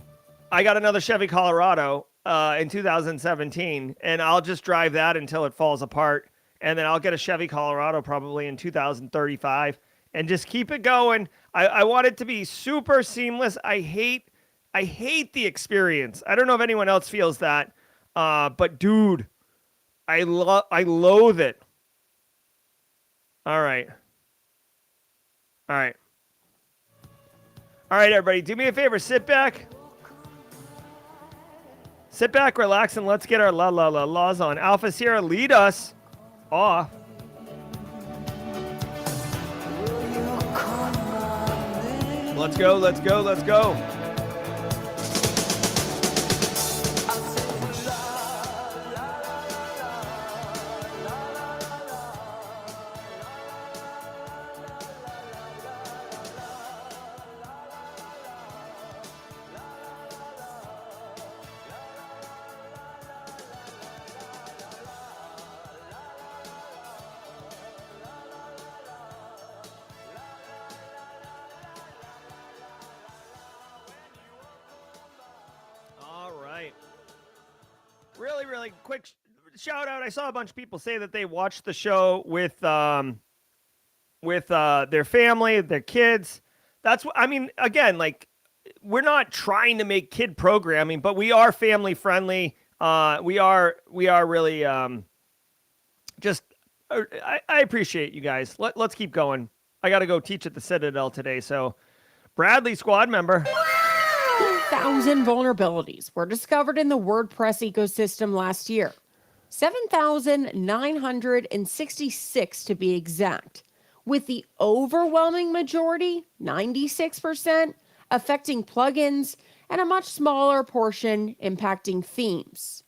I got another Chevy Colorado in 2017, and I'll just drive that until it falls apart, and then I'll get a Chevy Colorado probably in 2035, and just keep it going. I want it to be super seamless. I hate the experience. I don't know if anyone else feels that, but dude, I loathe it. All right, everybody, do me a favor. Sit back, relax, and let's get our la la la laws on. Alpha Sierra, lead us off. Let's go, let's go, let's go. Really quick shout out. I saw a bunch of people say that they watched the show with their family, their kids. That's what I mean. Again, like, we're not trying to make kid programming, but we are family friendly. We are really just. I appreciate you guys. Let's keep going. I got to go teach at the Citadel today. So, Bradley, squad member. 7,000 vulnerabilities were discovered in the WordPress ecosystem last year. 7,966 to be exact, with the overwhelming majority, 96%, affecting plugins and a much smaller portion impacting themes.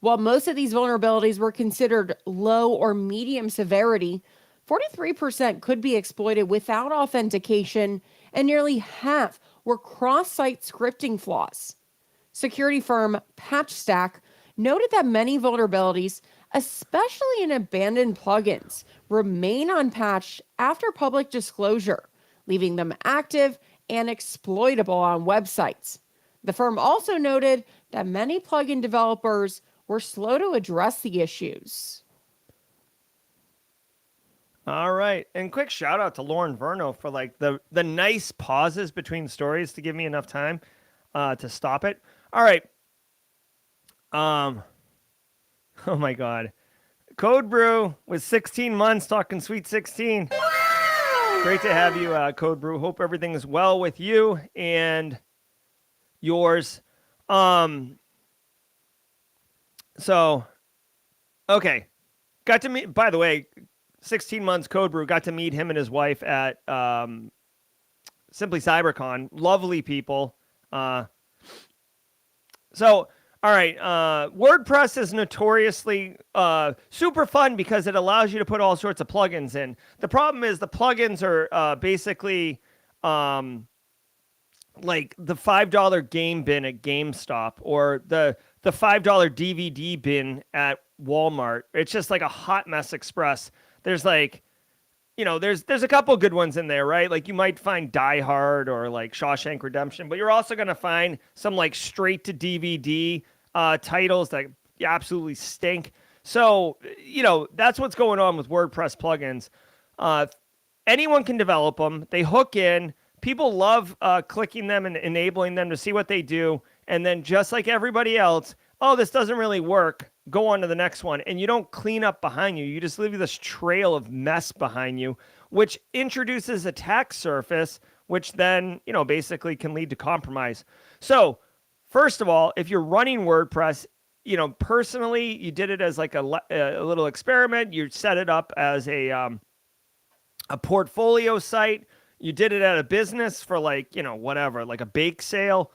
While most of these vulnerabilities were considered low or medium severity, 43% could be exploited without authentication, and nearly half were cross-site scripting flaws. Security firm PatchStack noted that many vulnerabilities, especially in abandoned plugins, remain unpatched after public disclosure, leaving them active and exploitable on websites. The firm also noted that many plugin developers were slow to address the issues. All right. And quick shout out to Lauren Verno for like the nice pauses between stories to give me enough time to stop it. All right. Oh my God. Code Brew with 16 months talking Sweet 16. Great to have you, Code Brew. Hope everything is well with you and yours. So, okay. Got to meet, by the way, 16 months Code Brew, got to meet him and his wife at Simply CyberCon. Lovely people. So, all right. WordPress is notoriously super fun because it allows you to put all sorts of plugins in. The problem is the plugins are basically like the $5 game bin at GameStop or the $5 DVD bin at Walmart. It's just like a hot mess express. There's like, you know, there's a couple good ones in there, right? Like you might find Die Hard or like Shawshank Redemption, but you're also going to find some like straight to DVD titles that absolutely stink. So, you know, that's what's going on with WordPress plugins. Anyone can develop them. They hook in. People love clicking them and enabling them to see what they do. And then just like everybody else, oh, this doesn't really work. Go on to the next one. And you don't clean up behind you. You just leave this trail of mess behind you, which introduces attack surface, which then, you know, basically can lead to compromise. So first of all, if you're running WordPress, you know, personally, you did it as like a little experiment. You set it up as a portfolio site. You did it at a business for like, you know, whatever, like a bake sale.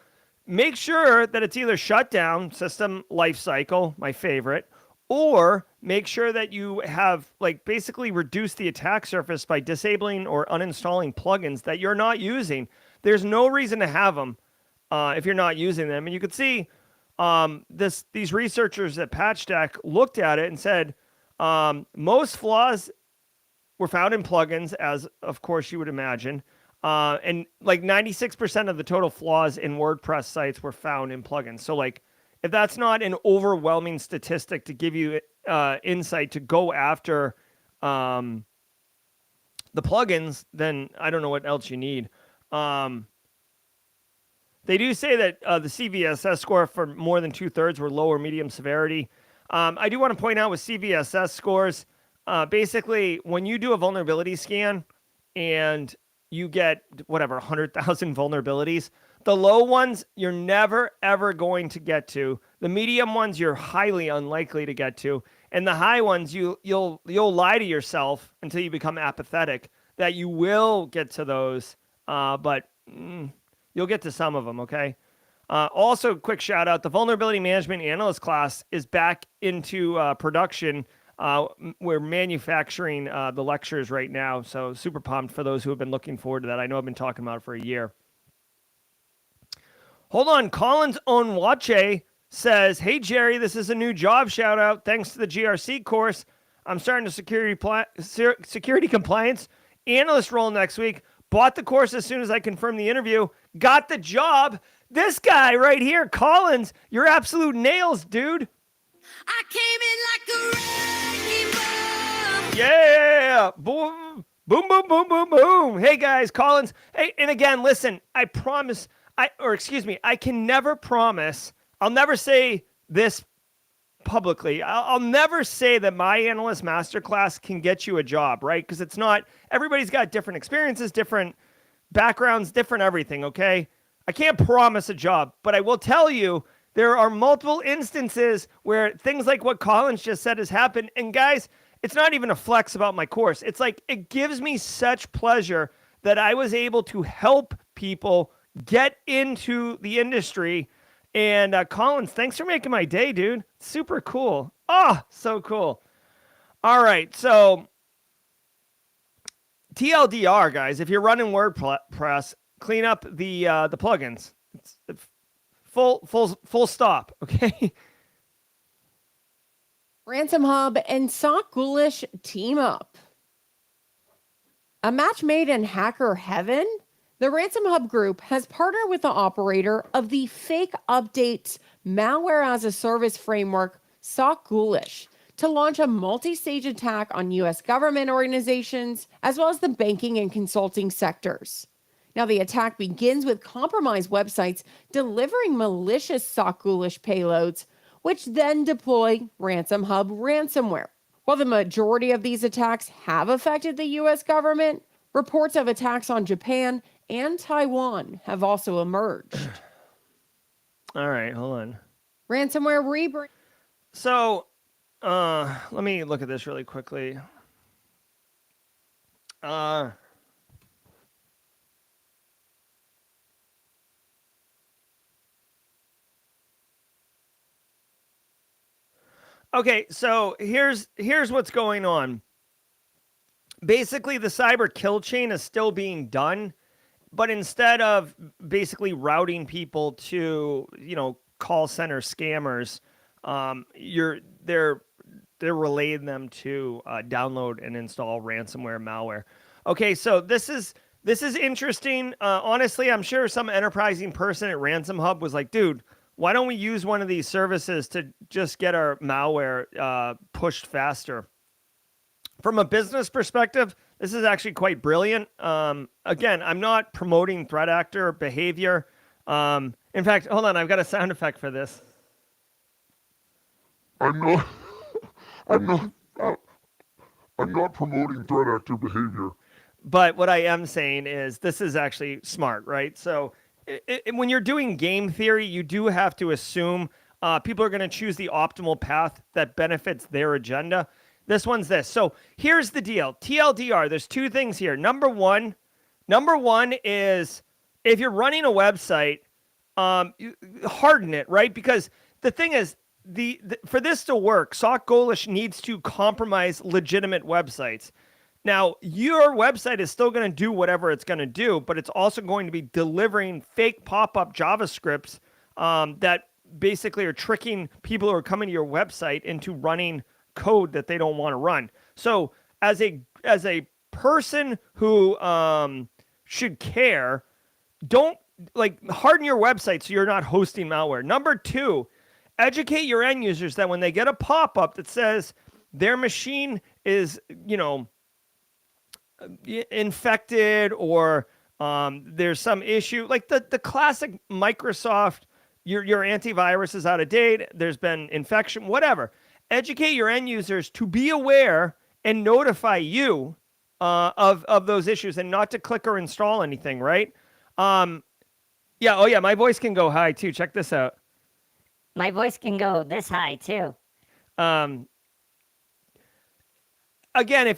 Make sure that it's either shut down, system lifecycle, my favorite, or make sure that you have like basically reduced the attack surface by disabling or uninstalling plugins that you're not using. There's no reason to have them if you're not using them. And you could see these researchers at PatchStack looked at it and said most flaws were found in plugins, as of course you would imagine. And like 96% of the total flaws in WordPress sites were found in plugins. So like, if that's not an overwhelming statistic to give you insight to go after the plugins, then I don't know what else you need. They do say that the CVSS score for more than 2/3 were low or medium severity. I do want to point out with CVSS scores, basically when you do a vulnerability scan and you get whatever 100,000 vulnerabilities, the low ones you're never ever going to get to. The medium ones you're highly unlikely to get to, and the high ones you'll lie to yourself until you become apathetic that you will get to those. But You'll get to some of them, okay? Also, quick shout out, the Vulnerability Management Analyst class is back into production. We're manufacturing the lectures right now, so super pumped for those who have been looking forward to that. I know I've been talking about it for a year. Hold on, Collins Onwache says, hey, Jerry, this is a new job shout out. Thanks to the GRC course, I'm starting a security compliance analyst role next week. Bought the course as soon as I confirmed the interview. Got the job. This guy right here, Collins, you're absolute nails, dude. I came in like a wrecking ball. Yeah. Boom, boom, boom, boom, boom, boom. Hey, guys, Collins. Hey, and again, listen, I promise, I can never promise, I'll never say this publicly. I'll never say that my analyst masterclass can get you a job, right? Because it's not, everybody's got different experiences, different backgrounds, different everything, okay? I can't promise a job, but I will tell you there are multiple instances where things like what Collins just said has happened. And guys, it's not even a flex about my course. It's like, it gives me such pleasure that I was able to help people get into the industry. And Collins, thanks for making my day, dude. Super cool. Oh, so cool. All right, so TLDR, guys, if you're running WordPress, clean up the plugins. It's full stop, okay? RansomHub and SocGholish team up. A match made in hacker heaven? The RansomHub group has partnered with the operator of the fake updates malware as a service framework, SocGholish, to launch a multi-stage attack on U.S. government organizations, as well as the banking and consulting sectors. Now, the attack begins with compromised websites delivering malicious SocGholish payloads, which then deploy RansomHub ransomware. While the majority of these attacks have affected the U.S. government, reports of attacks on Japan and Taiwan have also emerged. All right, hold on. Ransomware rebrand. So, let me look at this really quickly. Okay, so here's what's going on. Basically, the cyber kill chain is still being done, but instead of basically routing people to, call center scammers, they're relaying them to download and install ransomware malware. Okay, so this is interesting. Honestly, I'm sure some enterprising person at RansomHub was like, dude, why don't we use one of these services to just get our malware pushed faster? From a business perspective, this is actually quite brilliant. Again, I'm not promoting threat actor behavior. In fact, hold on, I've got a sound effect for this. I'm not promoting threat actor behavior. But what I am saying is this is actually smart, right? So when you're doing game theory, you do have to assume people are going to choose the optimal path that benefits their agenda. This one's this. So here's the deal. TLDR, there's two things here. Number one is if you're running a website, harden it, right? Because the thing is, for this to work, SocGholish needs to compromise legitimate websites. Now, your website is still going to do whatever it's going to do, but it's also going to be delivering fake pop-up JavaScripts that basically are tricking people who are coming to your website into running code that they don't want to run. So as a person who should care, don't harden your website so you're not hosting malware. Number two, educate your end users that when they get a pop-up that says their machine is, infected or there's some issue, like the classic Microsoft, your antivirus is out of date, there's been infection, whatever. Educate your end users to be aware and notify you of those issues and not to click or install anything, right? Yeah, my voice can go high too. Check this out. My voice can go this high too. again,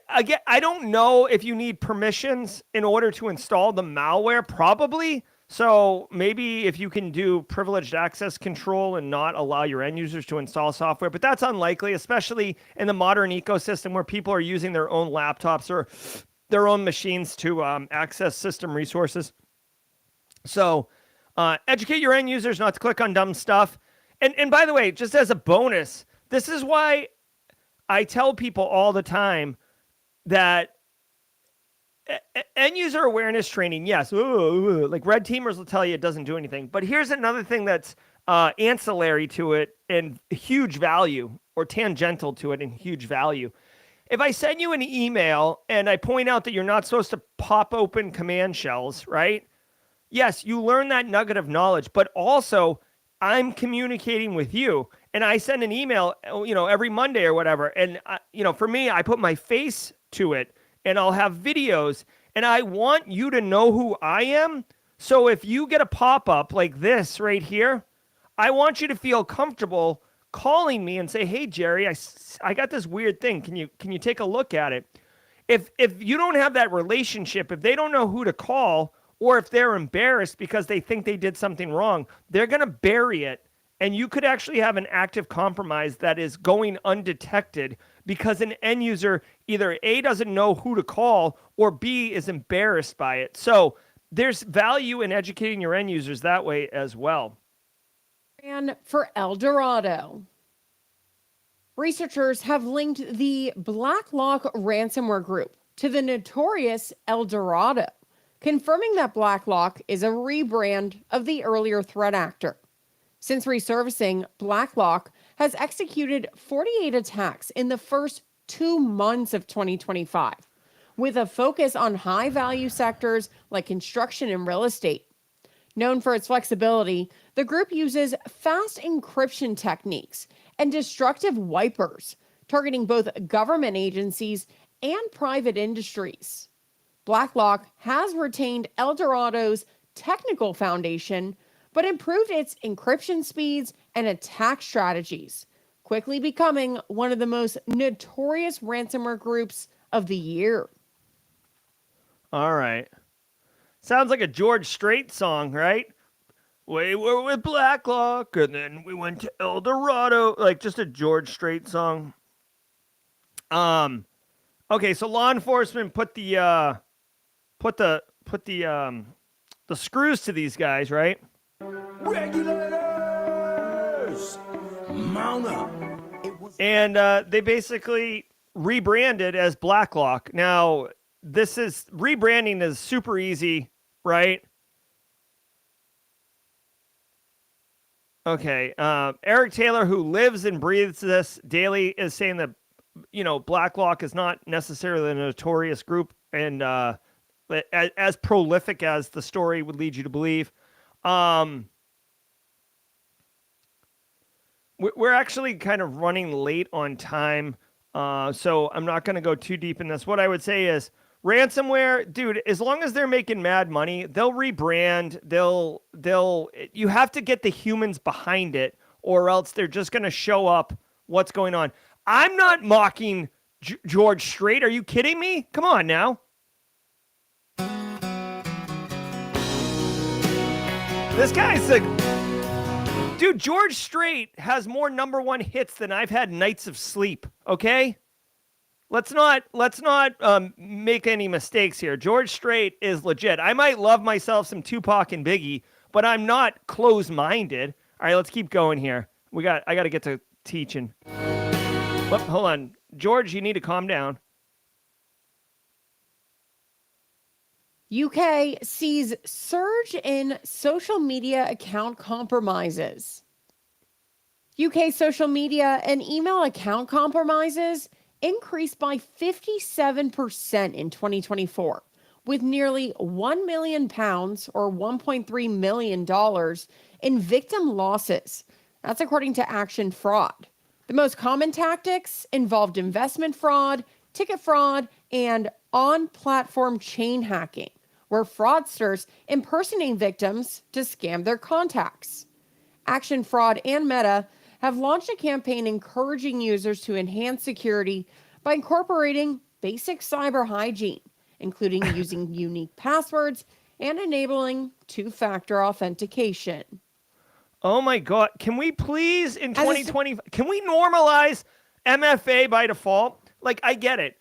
I don't know if you need permissions in order to install the malware, probably. So maybe if you can do privileged access control and not allow your end users to install software, but that's unlikely, especially in the modern ecosystem where people are using their own laptops or their own machines to access system resources. So educate your end users not to click on dumb stuff. And by the way, just as a bonus, this is why I tell people all the time that end user awareness training, yes, like red teamers will tell you it doesn't do anything. But here's another thing that's ancillary to it and huge value, or tangential to it and huge value. If I send you an email and I point out that you're not supposed to pop open command shells, right? Yes, you learn that nugget of knowledge, but also I'm communicating with you, and I send an email, every Monday or whatever. And for me, I put my face to it, and I'll have videos, and I want you to know who I am. So if you get a pop-up like this right here, I want you to feel comfortable calling me and say, "Hey, Jerry, I got this weird thing. Can you take a look at it?" If you don't have that relationship, if they don't know who to call, or if they're embarrassed because they think they did something wrong, they're going to bury it. And you could actually have an active compromise that is going undetected because an end user either A, doesn't know who to call, or B, is embarrassed by it. So there's value in educating your end users that way as well. And for El Dorado, researchers have linked the BlackLock ransomware group to the notorious El Dorado, confirming that BlackLock is a rebrand of the earlier threat actor. Since resurfacing, BlackLock has executed 48 attacks in the first 2 months of 2025, with a focus on high-value sectors like construction and real estate. Known for its flexibility, the group uses fast encryption techniques and destructive wipers, targeting both government agencies and private industries. BlackLock has retained El Dorado's technical foundation, but improved its encryption speeds and attack strategies, quickly becoming one of the most notorious ransomware groups of the year. All right. Sounds like a George Strait song, right? We were with BlackLock, and then we went to El Dorado. Like just a George Strait song. Okay, so law enforcement put the screws to these guys, right? Regulators! Mount up. And they basically rebranded as BlackLock. Now, rebranding is super easy, right? Okay. Eric Taylor, who lives and breathes this daily, is saying that, BlackLock is not necessarily a notorious group and as prolific as the story would lead you to believe. We're actually kind of running late on time, so I'm not going to go too deep in this. What I would say is ransomware, dude, as long as they're making mad money, they'll rebrand, you have to get the humans behind it, or else they're just going to show up what's going on. I'm not mocking George Strait. Are you kidding me? Come on now. This guy's dude, George Strait has more #1 hits than I've had nights of sleep, okay? Let's not make any mistakes here. George Strait is legit. I might love myself some Tupac and Biggie, but I'm not close-minded. All right, let's keep going here. I got to get to teaching. Oh, hold on. George, you need to calm down. UK sees surge in social media account compromises. UK social media and email account compromises increased by 57% in 2024, with nearly £1 million or $1.3 million in victim losses. That's according to Action Fraud. The most common tactics involved investment fraud, ticket fraud, and on-platform chain hacking, where fraudsters impersonate victims to scam their contacts. Action Fraud and Meta have launched a campaign encouraging users to enhance security by incorporating basic cyber hygiene, including using unique passwords and enabling two-factor authentication. Oh my God. Can we please, in 2020, can we normalize MFA by default? Like, I get it.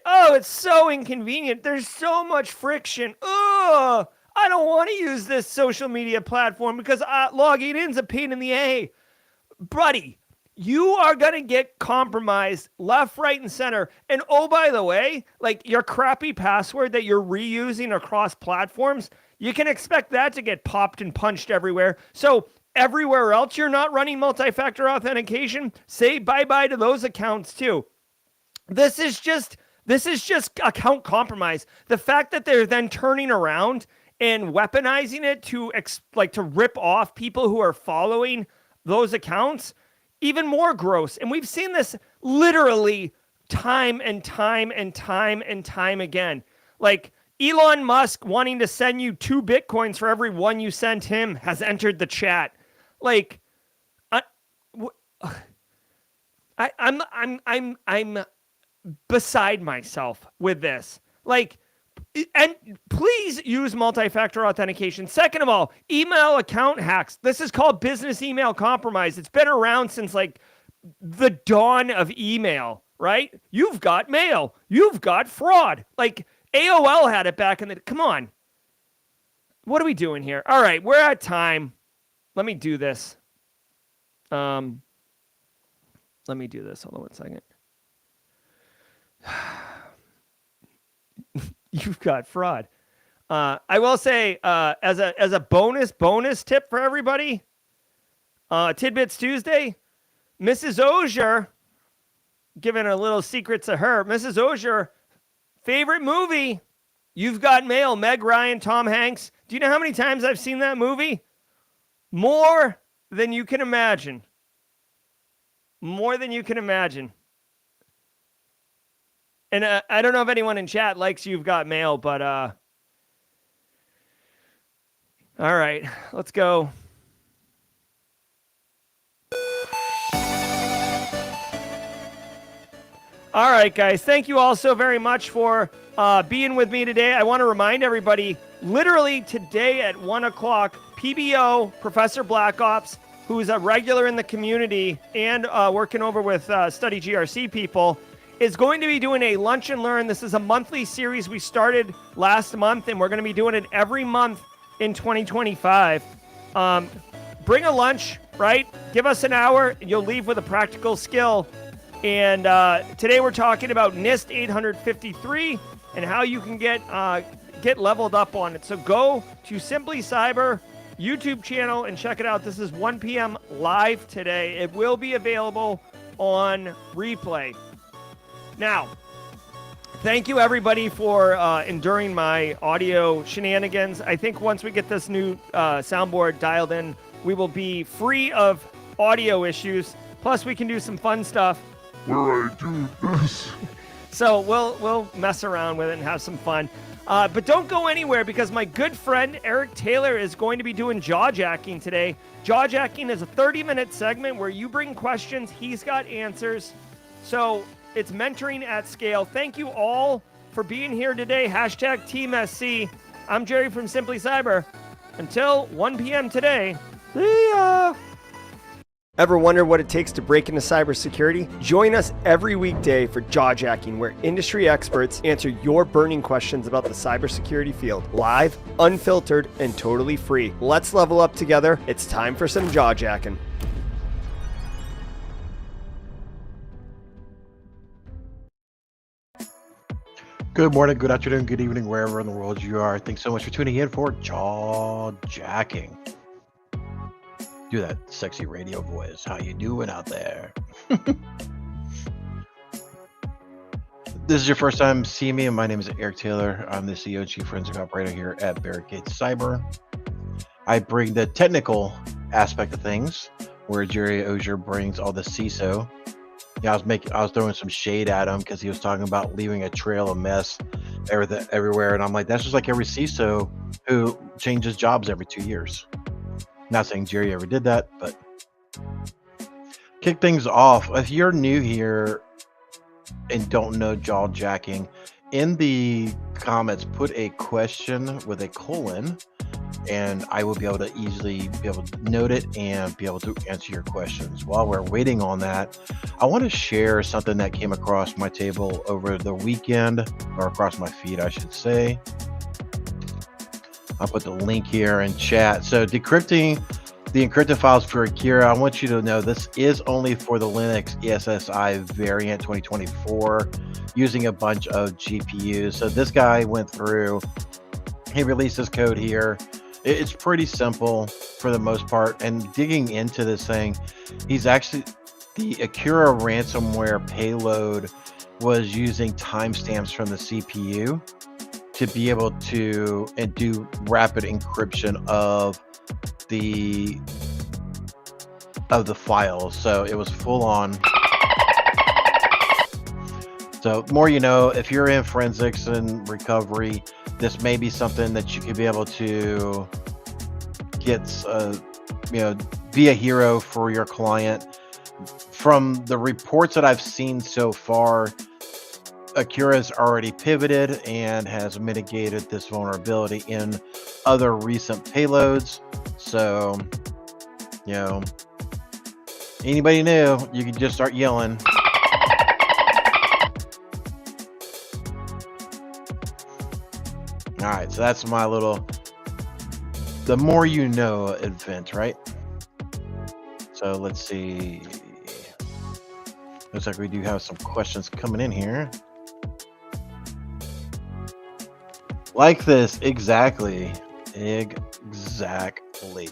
Oh, it's so inconvenient. There's so much friction. Oh, I don't want to use this social media platform because logging in is a pain in the A. Buddy, you are going to get compromised left, right, and center. And oh, by the way, like your crappy password that you're reusing across platforms, you can expect that to get popped and punched everywhere. So everywhere else you're not running multi-factor authentication, say bye-bye to those accounts too. This is just account compromise. The fact that they're then turning around and weaponizing it to rip off people who are following those accounts, even more gross. And we've seen this literally time and time again. Like Elon Musk wanting to send you 2 Bitcoins for every one you sent him has entered the chat. Like, I'm beside myself with this. Like, and please use multi-factor authentication. Second of all, email account hacks. This is called business email compromise. It's been around since like the dawn of email, right? You've got mail. You've got fraud. Like AOL had it back in the, come on. What are we doing here? All right, we're at time. Let me do this. Let me do this. Hold on 1 second. You've got fraud. I will say, as a bonus tip for everybody, Tidbits Tuesday, Mrs. Auger, giving a little secret to her. Mrs. Auger, favorite movie, You've Got Mail, Meg Ryan, Tom Hanks. Do you know how many times I've seen that movie? More than you can imagine. More than you can imagine. And I don't know if anyone in chat likes You've Got Mail, but all right, let's go. All right, guys, thank you all so very much for being with me today. I want to remind everybody, literally today at 1 o'clock, PBO, Professor Black Ops, who's a regular in the community and working over with Study GRC people, is going to be doing a lunch and learn. This is a monthly series we started last month, and we're going to be doing it every month in 2025. Bring a lunch, right? Give us an hour, and you'll leave with a practical skill. And today we're talking about NIST 853 and how you can get leveled up on it. So go to Simply Cyber YouTube channel and check it out. This is 1 p.m. live today. It will be available on replay. Now, thank you everybody for enduring my audio shenanigans. I think once we get this new soundboard dialed in, we will be free of audio issues. Plus, we can do some fun stuff. Where I do this. So we'll mess around with it and have some fun. But don't go anywhere because my good friend Eric Taylor is going to be doing jaw jacking today. Jaw jacking is a 30-minute segment where you bring questions, he's got answers. So it's mentoring at scale. Thank you all for being here today. Hashtag Team SC. I'm Jerry from Simply Cyber. Until 1 p.m. today, see ya! Ever wonder what it takes to break into cybersecurity? Join us every weekday for Jaw Jacking, where industry experts answer your burning questions about the cybersecurity field. Live, unfiltered, and totally free. Let's level up together. It's time for some jaw jacking. Good morning, good afternoon, good evening, wherever in the world you are. Thanks so much for tuning in for Jaw Jacking. Do that sexy radio voice. How you doing out there? This is your first time seeing me, and my name is Eric Taylor. I'm the CEO and Chief Forensic Operator here at Barricade Cyber. I bring the technical aspect of things, where Jerry Auger brings all the CISO. Yeah, I was throwing some shade at him because he was talking about leaving a trail of mess everywhere, and I'm like, that's just like every CISO who changes jobs every 2 years. Not saying Jerry ever did that, but kick things off. If you're new here, and don't know jaw jacking, in the comments, put a question with a colon, and I will be able to easily be able to note it and be able to answer your questions. While we're waiting on that, I want to share something that came across my table over the weekend, or across my feed, I should say. I'll put the link here in chat. So decrypting the encrypted files for Akira, I want you to know this is only for the Linux ESXi variant 2024, using a bunch of GPUs. So this guy went through, he released this code here. It's pretty simple for the most part. And digging into this thing, he's actually, the Akira ransomware payload was using timestamps from the CPU to be able to do rapid encryption of the files. So it was full on. So more you know, if you're in forensics and recovery, this may be something that you could be able to get, be a hero for your client. From the reports that I've seen so far, Akira's already pivoted and has mitigated this vulnerability in other recent payloads. So, anybody new, you can just start yelling. All right, so that's my little, the more you know event, right? So let's see. Looks like we do have some questions coming in here. Like this, exactly. Exactly.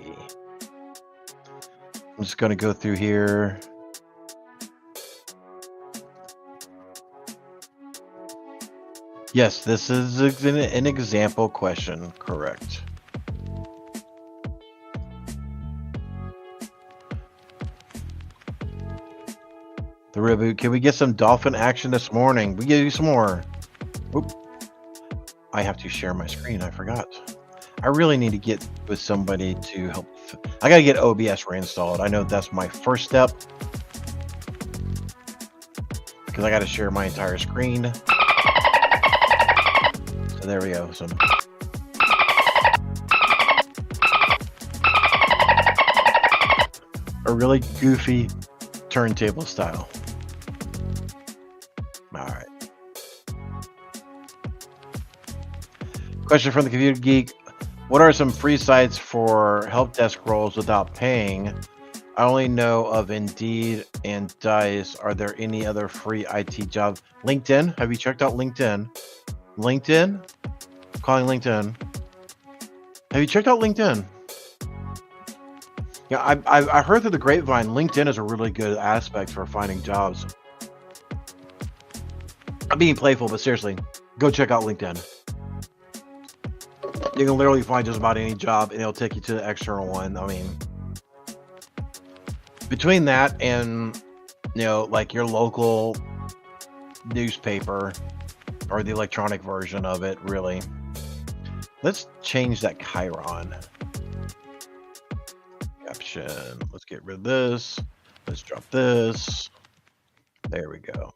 I'm just going to go through here. Yes, this is an example question, correct. The reboot, can we get some dolphin action this morning? We give you some more. Oop. I have to share my screen, I forgot. I really need to get with somebody to help. I gotta get OBS reinstalled. I know that's my first step, because I gotta share my entire screen. So there we go. So a really goofy turntable style. All right. Question from the Computer Geek. What are some free sites for help desk roles without paying? I only know of Indeed and Dice. Are there any other free IT jobs? LinkedIn. Have you checked out LinkedIn? LinkedIn? Calling LinkedIn. Have you checked out LinkedIn? Yeah, I heard through the grapevine, LinkedIn is a really good aspect for finding jobs. I'm being playful, but seriously, go check out LinkedIn. You can literally find just about any job, and it'll take you to the external one. I mean, between that and, like your local newspaper or the electronic version of it, really. Let's change that Chiron. Caption. Let's get rid of this. Let's drop this. There we go.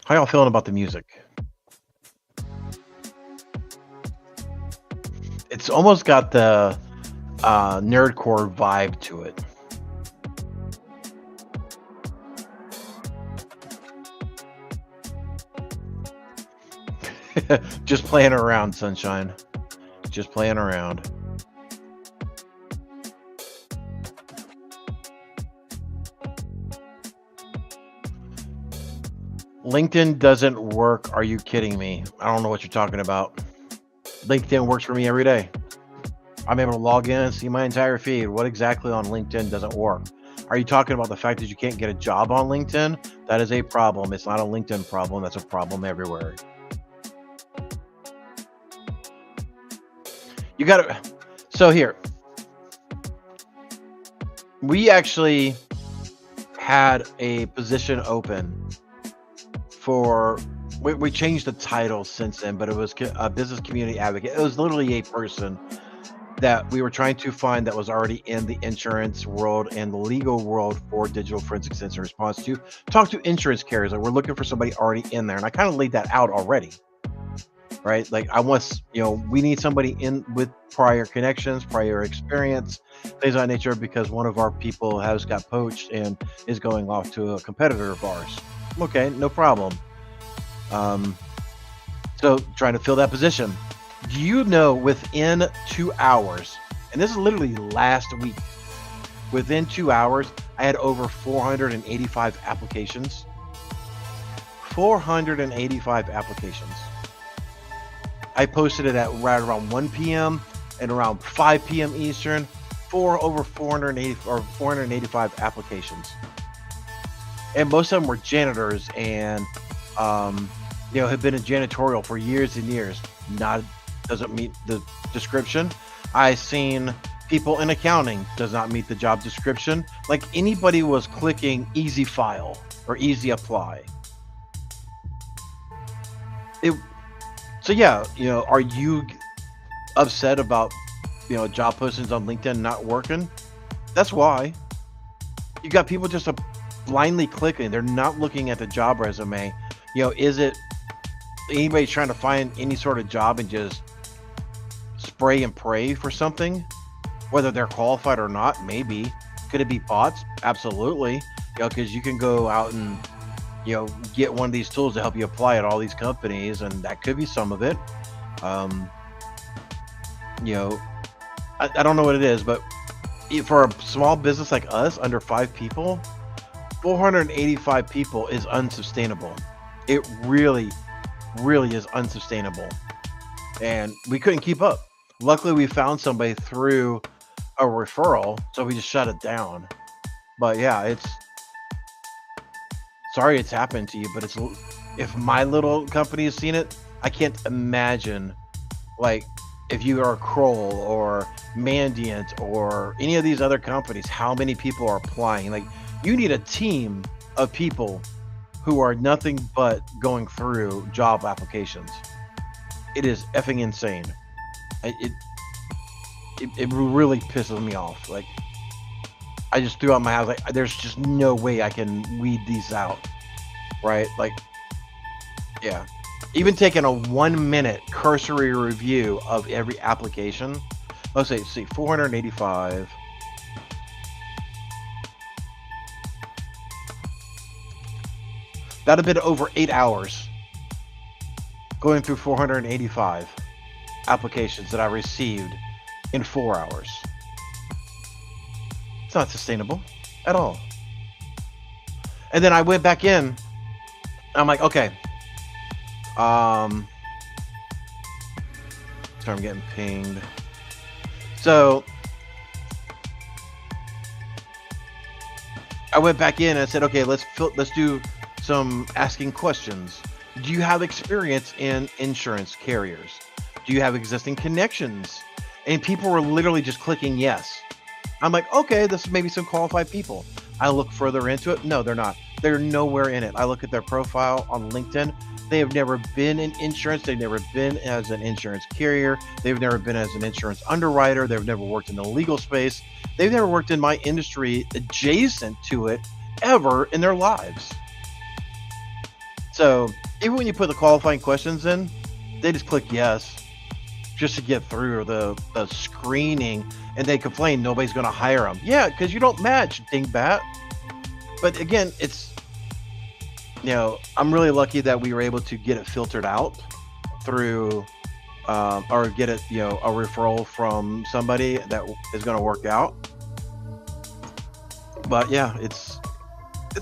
How y'all feeling about the music? It's almost got the nerdcore vibe to it. Just playing around, sunshine. Just playing around. LinkedIn doesn't work. Are you kidding me? I don't know what you're talking about. LinkedIn works for me every day. I'm able to log in and see my entire feed. What exactly on LinkedIn doesn't work? Are you talking about the fact that you can't get a job on LinkedIn? That is a problem. It's not a LinkedIn problem. That's a problem everywhere. You got to. So here, we actually had a position open for. We changed the title since then, but it was a business community advocate. It was literally a person that we were trying to find that was already in the insurance world and the legal world for digital forensics incident response to talk to insurance carriers. Like we're looking for somebody already in there, and I kind of laid that out already, right? Like I want, we need somebody in with prior connections, prior experience, things of that nature, because one of our people has got poached and is going off to a competitor of ours. Okay, no problem. So trying to fill that position. Do you know within 2 hours, and this is literally last week, within 2 hours, I had over 485 applications. 485 applications. I posted it at right around 1 p.m. and around 5 p.m. Eastern for over 485 applications. And most of them were janitors and, had been in janitorial for years and years. Doesn't meet the description. I seen people in accounting, does not meet the job description. Like anybody was clicking easy file or easy apply. So yeah, are you upset about job postings on LinkedIn not working? That's why. You got people just blindly clicking. They're not looking at the job resume. Is it anybody trying to find any sort of job and just spray and pray for something, whether they're qualified or not? Maybe. Could it be bots? Absolutely. Because you can go out and get one of these tools to help you apply at all these companies, and that could be some of it. I don't know what it is, but for a small business like us, under 5 people, 485 people is unsustainable. It really is unsustainable, and we couldn't keep up. Luckily, we found somebody through a referral, so we just shut it down. But yeah, sorry it's happened to you, but if my little company has seen it, I can't imagine, like, if you are Kroll or Mandiant or any of these other companies, how many people are applying. Like, you need a team of people who are nothing but going through job applications. It is effing insane. It really pisses me off. Like, I just threw out my house. Like, there's just no way I can weed these out, right? Like, yeah. Even taking a 1-minute cursory review of every application. Let's see, 485. That'd have been over 8 hours going through 485 applications that I received in 4 hours. It's not sustainable at all. And then I went back in. I'm like, okay. Sorry, I'm getting pinged. So I went back in and I said, okay, let's do some asking questions. Do you have experience in insurance carriers? Do you have existing connections? And people were literally just clicking yes. I'm like, okay, this is maybe some qualified people. I look further into it. No, they're not. They're nowhere in it. I look at their profile on LinkedIn. They have never been in insurance. They've never been as an insurance carrier. They've never been as an insurance underwriter. They've never worked in the legal space. They've never worked in my industry adjacent to it ever in their lives. So even when you put the qualifying questions in, they just click yes just to get through the screening, and they complain nobody's going to hire them. Yeah, because you don't match, dingbat. But again, it's, I'm really lucky that we were able to get it filtered out through, or get it, a referral from somebody that is going to work out. But yeah, it's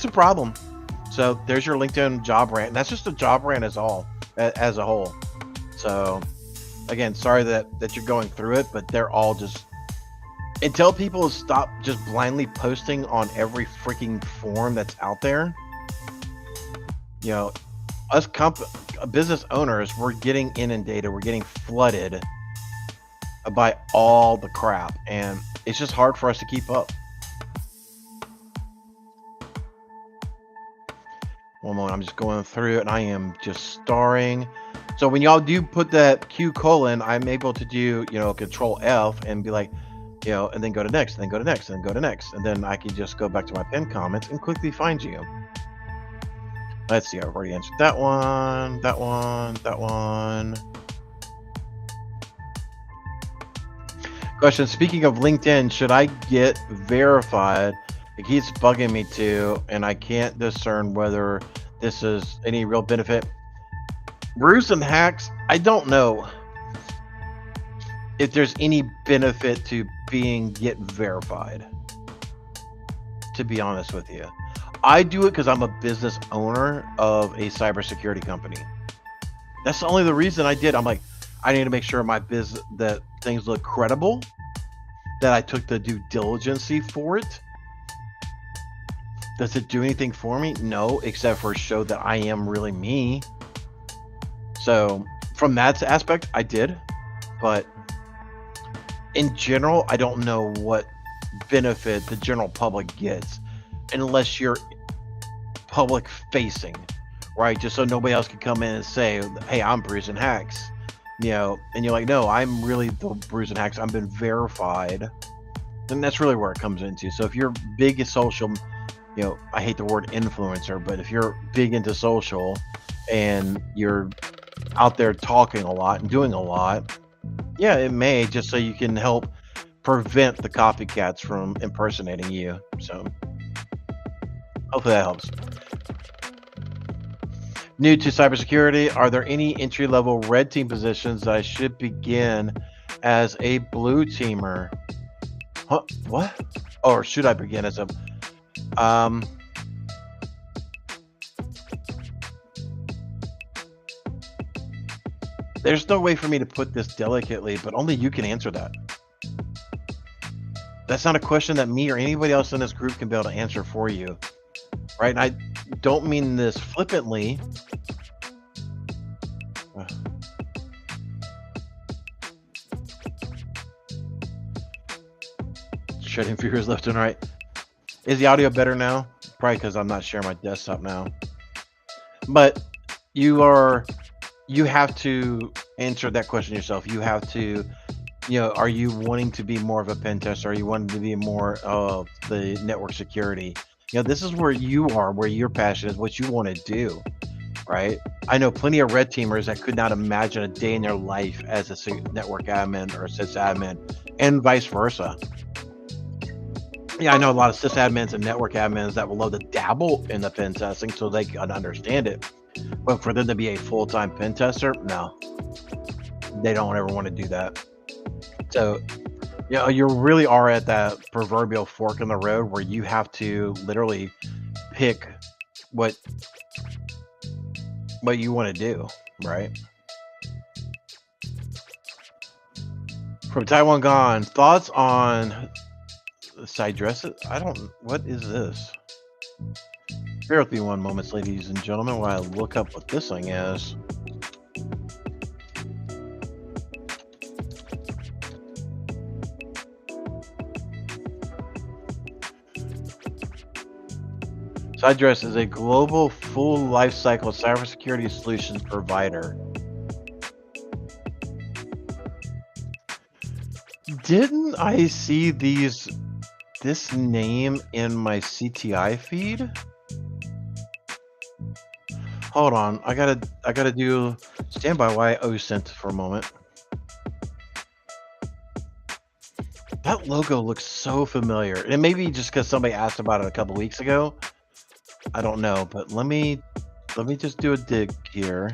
a problem. So there's your LinkedIn job rant. And that's just a job rant as a whole. So again, sorry that you're going through it, but they're all just, until people stop just blindly posting on every freaking form that's out there. Us business owners, we're getting inundated, we're getting flooded by all the crap, and it's just hard for us to keep up. One moment, I'm just going through it, and I am just starring So when y'all do put that Q colon, I'm able to do, Control F and be like, and then go to next, and then go to next, and then go to next. And then I can just go back to my pinned comments and quickly find you. Let's see, I've already answered that one, that one, that one. Question, speaking of LinkedIn, should I get verified? It keeps bugging me too, and I can't discern whether this is any real benefit. Brews and hacks, I don't know if there's any benefit to get verified, to be honest with you. I do it because I'm a business owner of a cybersecurity company. That's the only the reason I did. I'm like, I need to make sure my business, that things look credible, that I took the due diligence for it. Does it do anything for me? No, except for show that I am really me. So from that aspect, I did, but in general, I don't know what benefit the general public gets unless you're public facing, right? Just so nobody else can come in and say, hey, I'm Brews and Hacks, and you're like, no, I'm really the Brews and Hacks. I've been verified. And that's really where it comes into. So if you're big in social, I hate the word influencer, but if you're big into social and you're out there talking a lot and doing a lot, yeah, it may, just so you can help prevent the copycats from impersonating you. So hopefully that helps. New to cybersecurity, are there any entry-level red team positions that I should begin as a blue teamer? Huh? What? Or should I begin as a there's no way for me to put this delicately, but only you can answer that. That's not a question that me or anybody else in this group can be able to answer for you, right? And I don't mean this flippantly. Shedding figures left and right. Is the audio better now? Probably because I'm not sharing my desktop now. But you have to answer that question yourself. You have to, are you wanting to be more of a pen tester? Are you wanting to be more of the network security? This is where you are, where your passion is, what you want to do, right? I know plenty of red teamers that could not imagine a day in their life as a network admin or a sysadmin, and vice versa. Yeah, I know a lot of sysadmins and network admins that will love to dabble in the pen testing so they can understand it. But for them to be a full-time pen tester, no, they don't ever want to do that. So, you really are at that proverbial fork in the road where you have to literally pick what you want to do, right? From Taiwan Gone, thoughts on side dresses? What is this? Bear with me one moment, ladies and gentlemen, while I look up what this thing is. SideDress is a global full lifecycle cybersecurity solutions provider. Didn't I see this name in my CTI feed? Hold on, I gotta do standby while I OSINT for a moment. That logo looks so familiar. And maybe just because somebody asked about it a couple weeks ago. I don't know, but let me just do a dig here.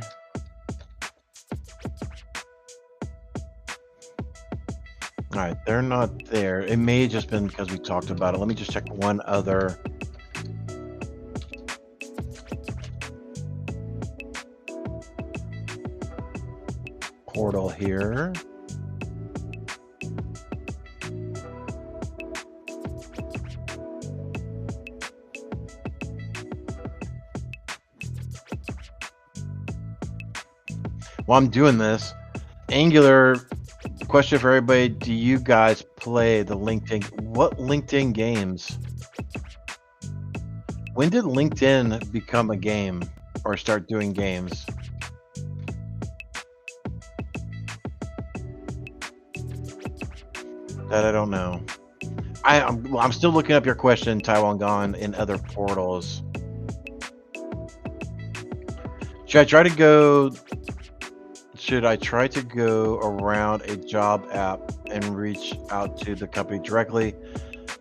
All right, they're not there. It may have just been because we talked about it. Let me just check one other. Portal here. While I'm doing this, Angular question for everybody: do you guys play the LinkedIn? What LinkedIn games? When did LinkedIn become a game or start doing games? That I don't know. I'm still looking up your question, Taiwan Gone, in other portals. Should I try to go around a job app and reach out to the company directly,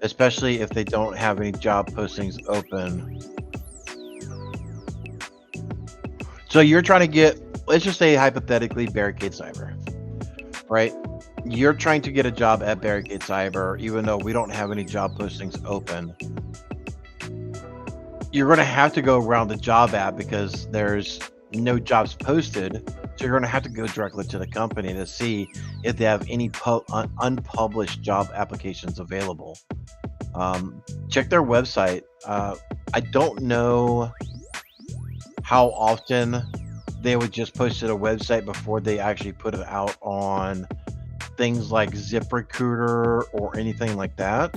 especially if they don't have any job postings open? So you're trying to get, let's just say hypothetically, Barricade Cyber, right? You're trying to get a job at Barricade Cyber, even though we don't have any job postings open. You're going to have to go around the job app because there's no jobs posted. So you're going to have to go directly to the company to see if they have any unpublished job applications available. Check their website. I don't know how often they would just post to the website before they actually put it out on things like ZipRecruiter or anything like that.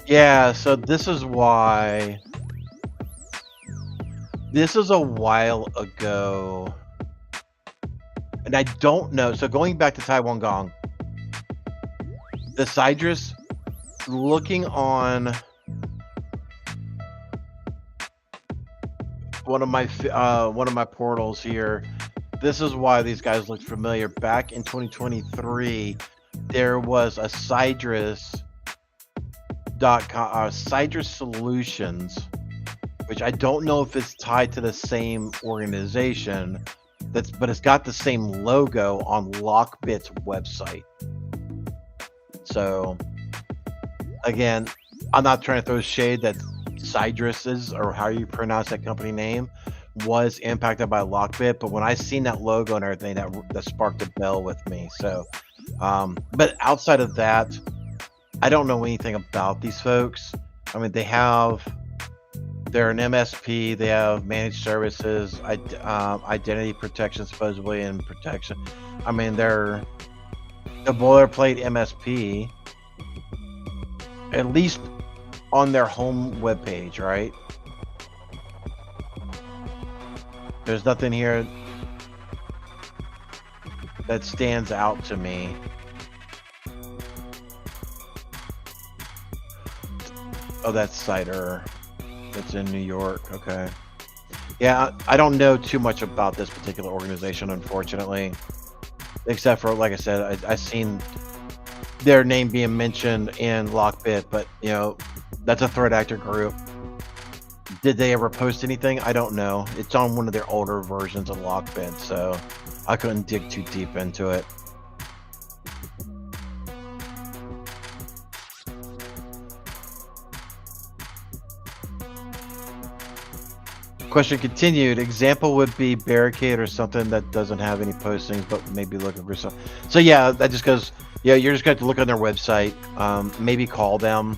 Yeah, so this is why. This is a while ago, and I don't know. So going back to Taiwan Gong, the Cydrus, looking on one of my portals here. This is why these guys look familiar. Back in 2023, there was a Cydrus.com, Cydrus Solutions, which I don't know if it's tied to the same organization, but it's got the same logo on Lockbit's website. So again, I'm not trying to throw shade that Cydrus, or how you pronounce that company name, was impacted by Lockbit, but when I seen that logo and everything, that sparked a bell with me. So but outside of that, I don't know anything about these folks. I mean, they're an MSP. They have managed services, identity protection, supposedly, and protection. I mean, they're a boilerplate MSP, at least on their home webpage, right? There's nothing here that stands out to me. Oh, that's Cider. It's in New York. Okay. Yeah, I don't know too much about this particular organization, unfortunately, except for, like I said, I seen their name being mentioned in Lockbit, but that's a threat actor group. Did they ever post anything? I don't know. It's on one of their older versions of Lockbit, so I couldn't dig too deep into it. Question continued. Example would be Barricade or something that doesn't have any postings, but maybe looking for some. So yeah, that just goes. Yeah, you're just going to look on their website. Maybe call them,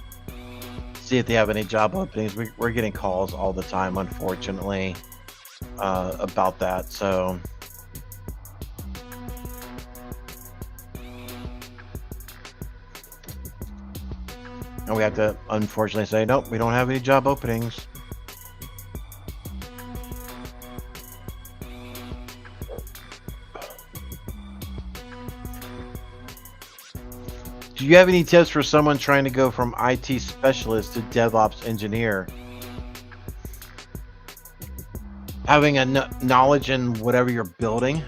see if they have any job openings. We're getting calls all the time, unfortunately, about that. So. And we have to, unfortunately, say, nope, we don't have any job openings. Do you have any tips for someone trying to go from IT specialist to DevOps engineer? Having a knowledge in whatever you're building,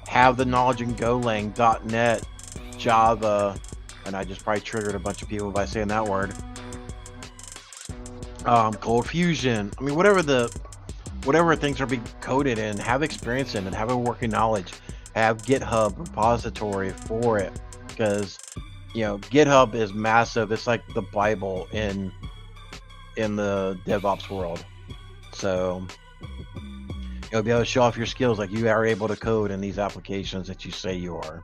have the knowledge in Golang, .NET, Java, and I just probably triggered a bunch of people by saying that word. Cold Fusion. I mean, whatever things are being coded in, have experience in it, have a working knowledge. Have GitHub repository for it, because GitHub is massive. It's like the Bible in the DevOps world. So you'll be able to show off your skills, like you are able to code in these applications that you say you are.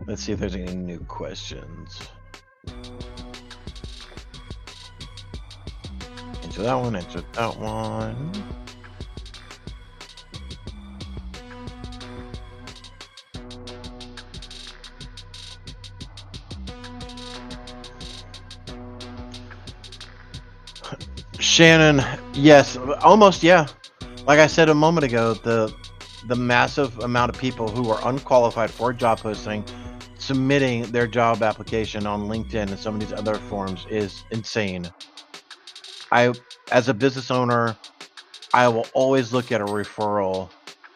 Let's see if there's any new questions. Enter that one, enter that one. Shannon, yes, almost, yeah. Like I said a moment ago, the massive amount of people who are unqualified for a job posting submitting their job application on LinkedIn and some of these other forums is insane. As a business owner, I will always look at a referral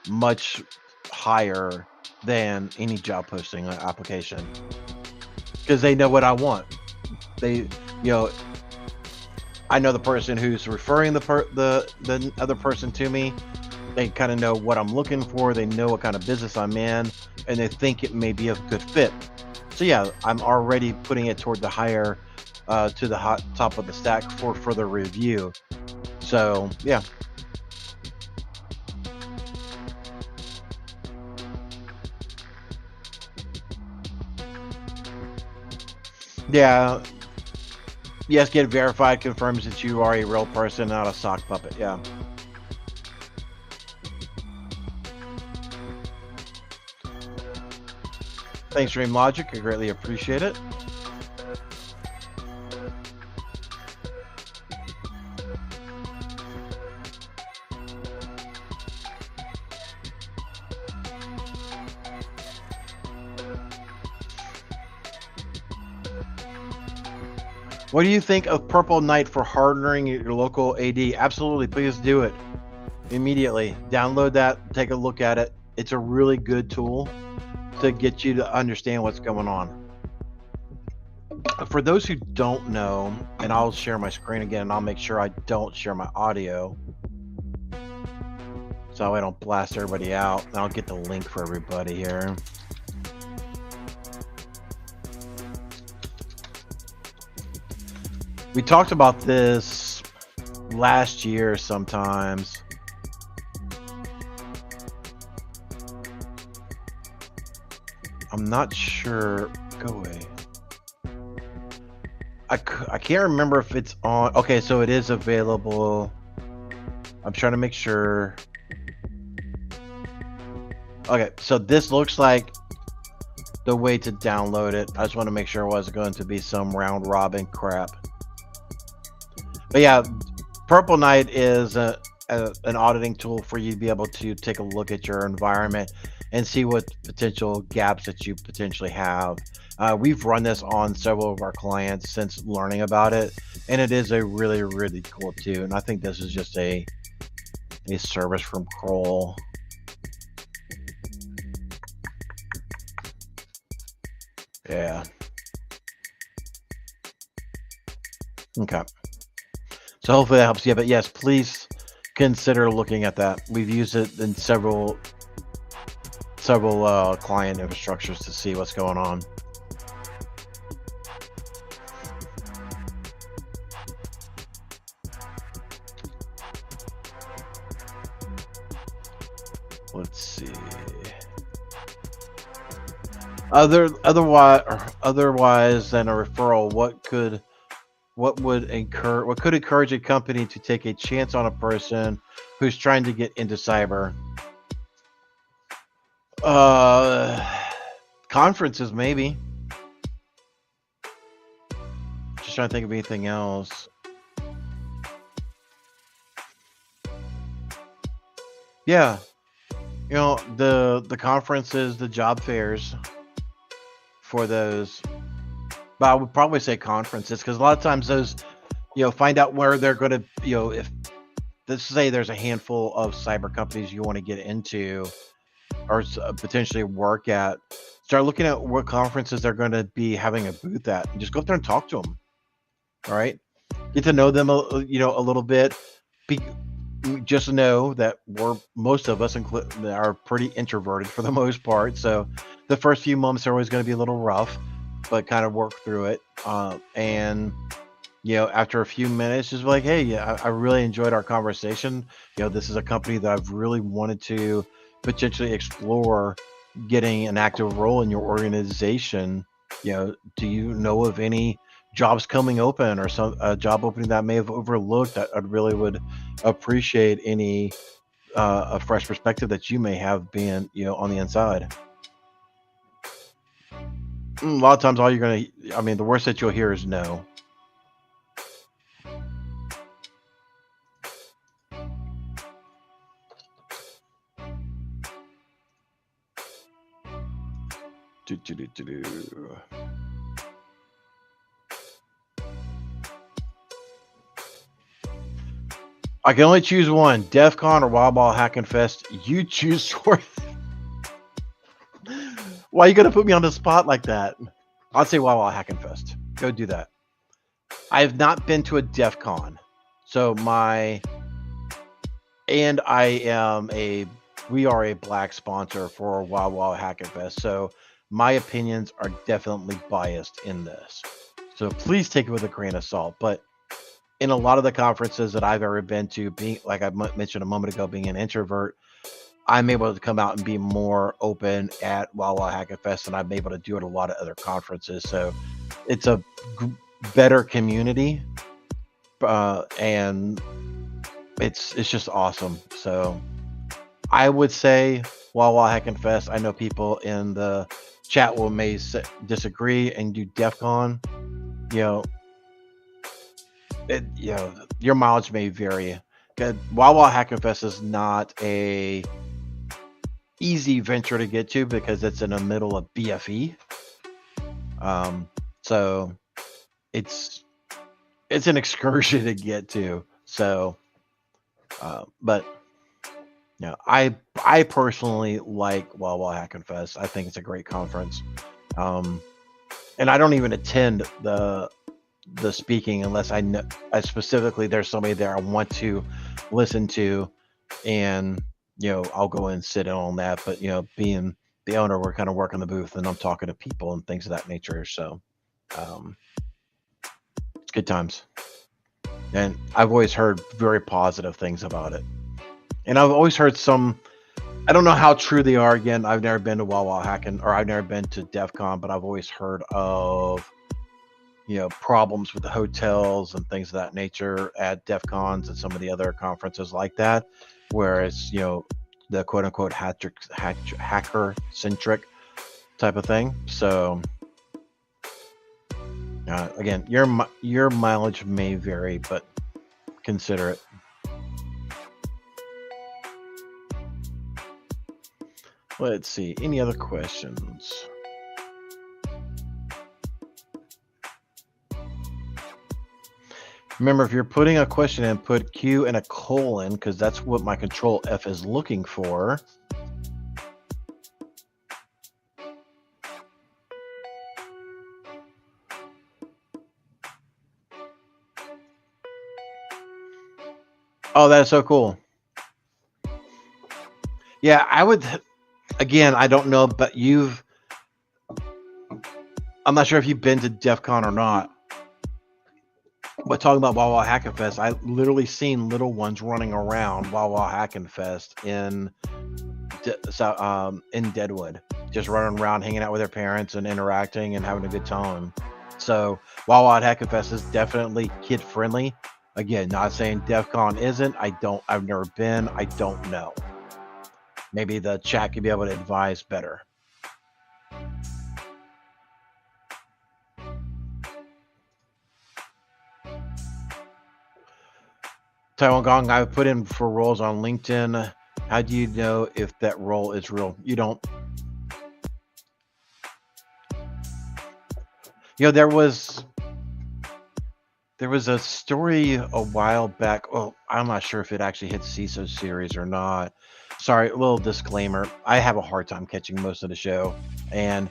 much higher than any job posting application because they know what I want. They, I know the person who's referring the other person to me. They kind of know what I'm looking for. They know what kind of business I'm in, and they think it may be a good fit. So yeah, I'm already putting it toward the higher, to the top of the stack for further review. So yeah. Yeah. Yes, get verified confirms that you are a real person, not a sock puppet. Yeah. Thanks, Dream Logic. I greatly appreciate it. What do you think of Purple Knight for hardening your local AD? Absolutely, please do it immediately. Download that, take a look at it. It's a really good tool to get you to understand what's going on. For those who don't know, and I'll share my screen again, and I'll make sure I don't share my audio so I don't blast everybody out. And I'll get the link for everybody here. We talked about this last year sometimes. I'm not sure. Go away. I can't remember if it's on. Okay, so it is available. I'm trying to make sure. Okay, so this looks like the way to download it. I just want to make sure it wasn't going to be some round robin crap. But yeah, Purple Knight is an auditing tool for you to be able to take a look at your environment and see what potential gaps that you potentially have. We've run this on several of our clients since learning about it, and it is a really, really cool tool. And I think this is just a service from Kroll. Yeah. Okay. So hopefully that helps you. But yes, please consider looking at that. We've used it in several client infrastructures to see what's going on. Let's see. Otherwise than a referral, what could encourage a company to take a chance on a person who's trying to get into cyber? Conferences, maybe. Just trying to think of anything else. Yeah, the conferences, the job fairs for those. But I would probably say conferences, because a lot of times those, find out where they're going to, if let's say there's a handful of cyber companies you want to get into or potentially work at, start looking at what conferences they're going to be having a booth at, and just go up there and talk to them. All right, get to know them, a little bit. Just know that most of us are pretty introverted for the most part, so the first few months are always going to be a little rough, but kind of work through it. And after a few minutes, just be like, hey, yeah, I really enjoyed our conversation. This is a company that I've really wanted to potentially explore getting an active role in your organization. Do you know of any jobs coming open or some job opening that I may have overlooked, I really would appreciate any a fresh perspective that you may have being, on the inside. A lot of times, the worst that you'll hear is no. I can only choose one: DEF CON or Wild Ball Hacking Fest. You choose for. Why are you gonna put me on the spot like that? I'd say Wild Ball Hacking Fest. Go do that. I have not been to a DEF CON, so we are a black sponsor for Wild Wild Hacking Fest, so my opinions are definitely biased in this. So please take it with a grain of salt. But in a lot of the conferences that I've ever been to, being like I mentioned a moment ago, being an introvert, I'm able to come out and be more open at Wild Wild Hacking Fest, and I'm able to do it at a lot of other conferences. So it's a better community, and it's just awesome. So I would say Wild Wild Hacking Fest. I know people in the chat may disagree and do DEF CON. Your mileage may vary. Wild Wild Hacking Fest is not a easy venture to get to because it's in the middle of BFE. So it's an excursion to get to. So, but I personally like Wild Wild Hacking Fest. I think it's a great conference. And I don't even attend the speaking unless I know specifically there's somebody there I want to listen to, and I'll go and sit in on that. But being the owner, we're kind of working the booth and I'm talking to people and things of that nature. So it's good times, and I've always heard very positive things about it. And I've always heard some, I don't know how true they are. Again, I've never been to Wild Wild Hacking, or I've never been to DEF CON, but I've always heard of problems with the hotels and things of that nature at DEF CONs and some of the other conferences like that, whereas the quote unquote hacker centric type of thing. So again, your mileage may vary, but consider it. Let's see, any other questions? Remember, if you're putting a question in, put Q and a colon, because that's what my control F is looking for. Oh, that's so cool. Yeah, I would, again, I don't know, but I'm not sure if you've been to DEF CON or not. But talking about Wild Wild Hacking Fest, I literally seen little ones running around Wild Wild Hacking Fest in Deadwood, just running around, hanging out with their parents and interacting and having a good time. So Wild Wild Hacking Fest is definitely kid friendly. Again, not saying DEF CON isn't. I've never been. I don't know. Maybe the chat could be able to advise better. Taiwan Gong, I put in for roles on LinkedIn. How do you know if that role is real? You don't. There was a story a while back. Oh, I'm not sure if it actually hit CISO series or not. Sorry, a little disclaimer. I have a hard time catching most of the show, and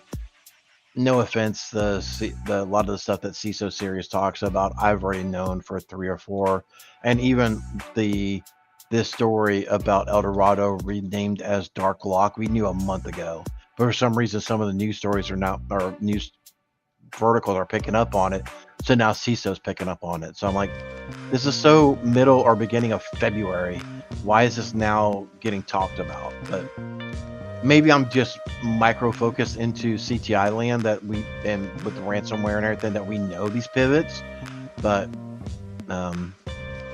no offense, a lot of the stuff that CISO series talks about, I've already known for 3 or 4, and even this story about El Dorado renamed as Dark Lock, we knew a month ago. But for some reason, some of the news stories or news verticals are picking up on it. So now CISO's picking up on it. So I'm like, this is so middle or beginning of February. Why is this now getting talked about? But maybe I'm just micro focused into CTI land and with the ransomware and everything that we know these pivots, but I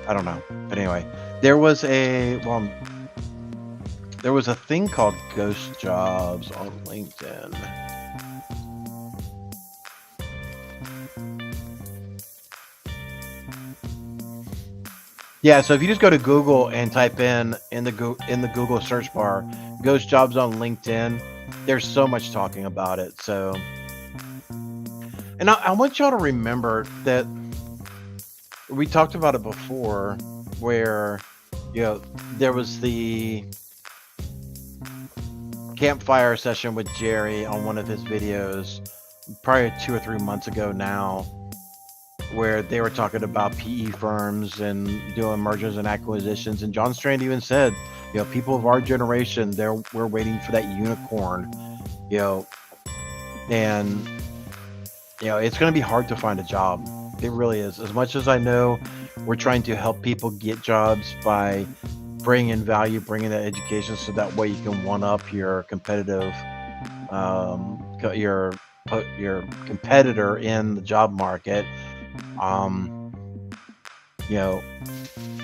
don't know. But anyway, there was a thing called Ghost Jobs on LinkedIn. Yeah, so if you just go to Google and type in the Google search bar, Ghost Jobs on LinkedIn, there's so much talking about it. So, and I want y'all to remember that we talked about it before, where there was the campfire session with Jerry on one of his videos, probably 2 or 3 months ago now, where they were talking about PE firms and doing mergers and acquisitions. And John Strand even said, people of our generation, we're waiting for that unicorn, and, it's going to be hard to find a job. It really is. As much as I know we're trying to help people get jobs by bringing in value, bringing that education, so that way you can one up your competitive, your competitor in the job market.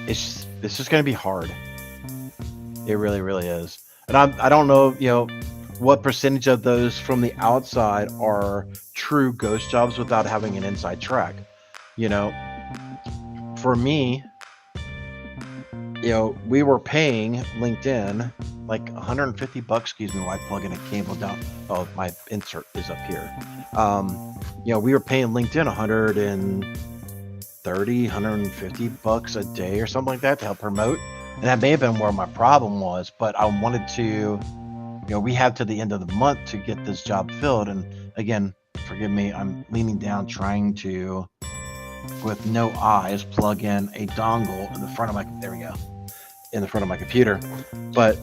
It's just going to be hard. It really, really is. And I don't know, what percentage of those from the outside are true ghost jobs without having an inside track. For me, we were paying LinkedIn like $150, excuse me, while I plug in a cable down. Oh, my insert is up here. We were paying LinkedIn $150 a day or something like that to help promote. And that may have been where my problem was, but I wanted to, we have to the end of the month to get this job filled. And again, forgive me, I'm leaning down trying to, with no eyes, plug in a dongle in the front of my, there we go, in the front of my computer. But,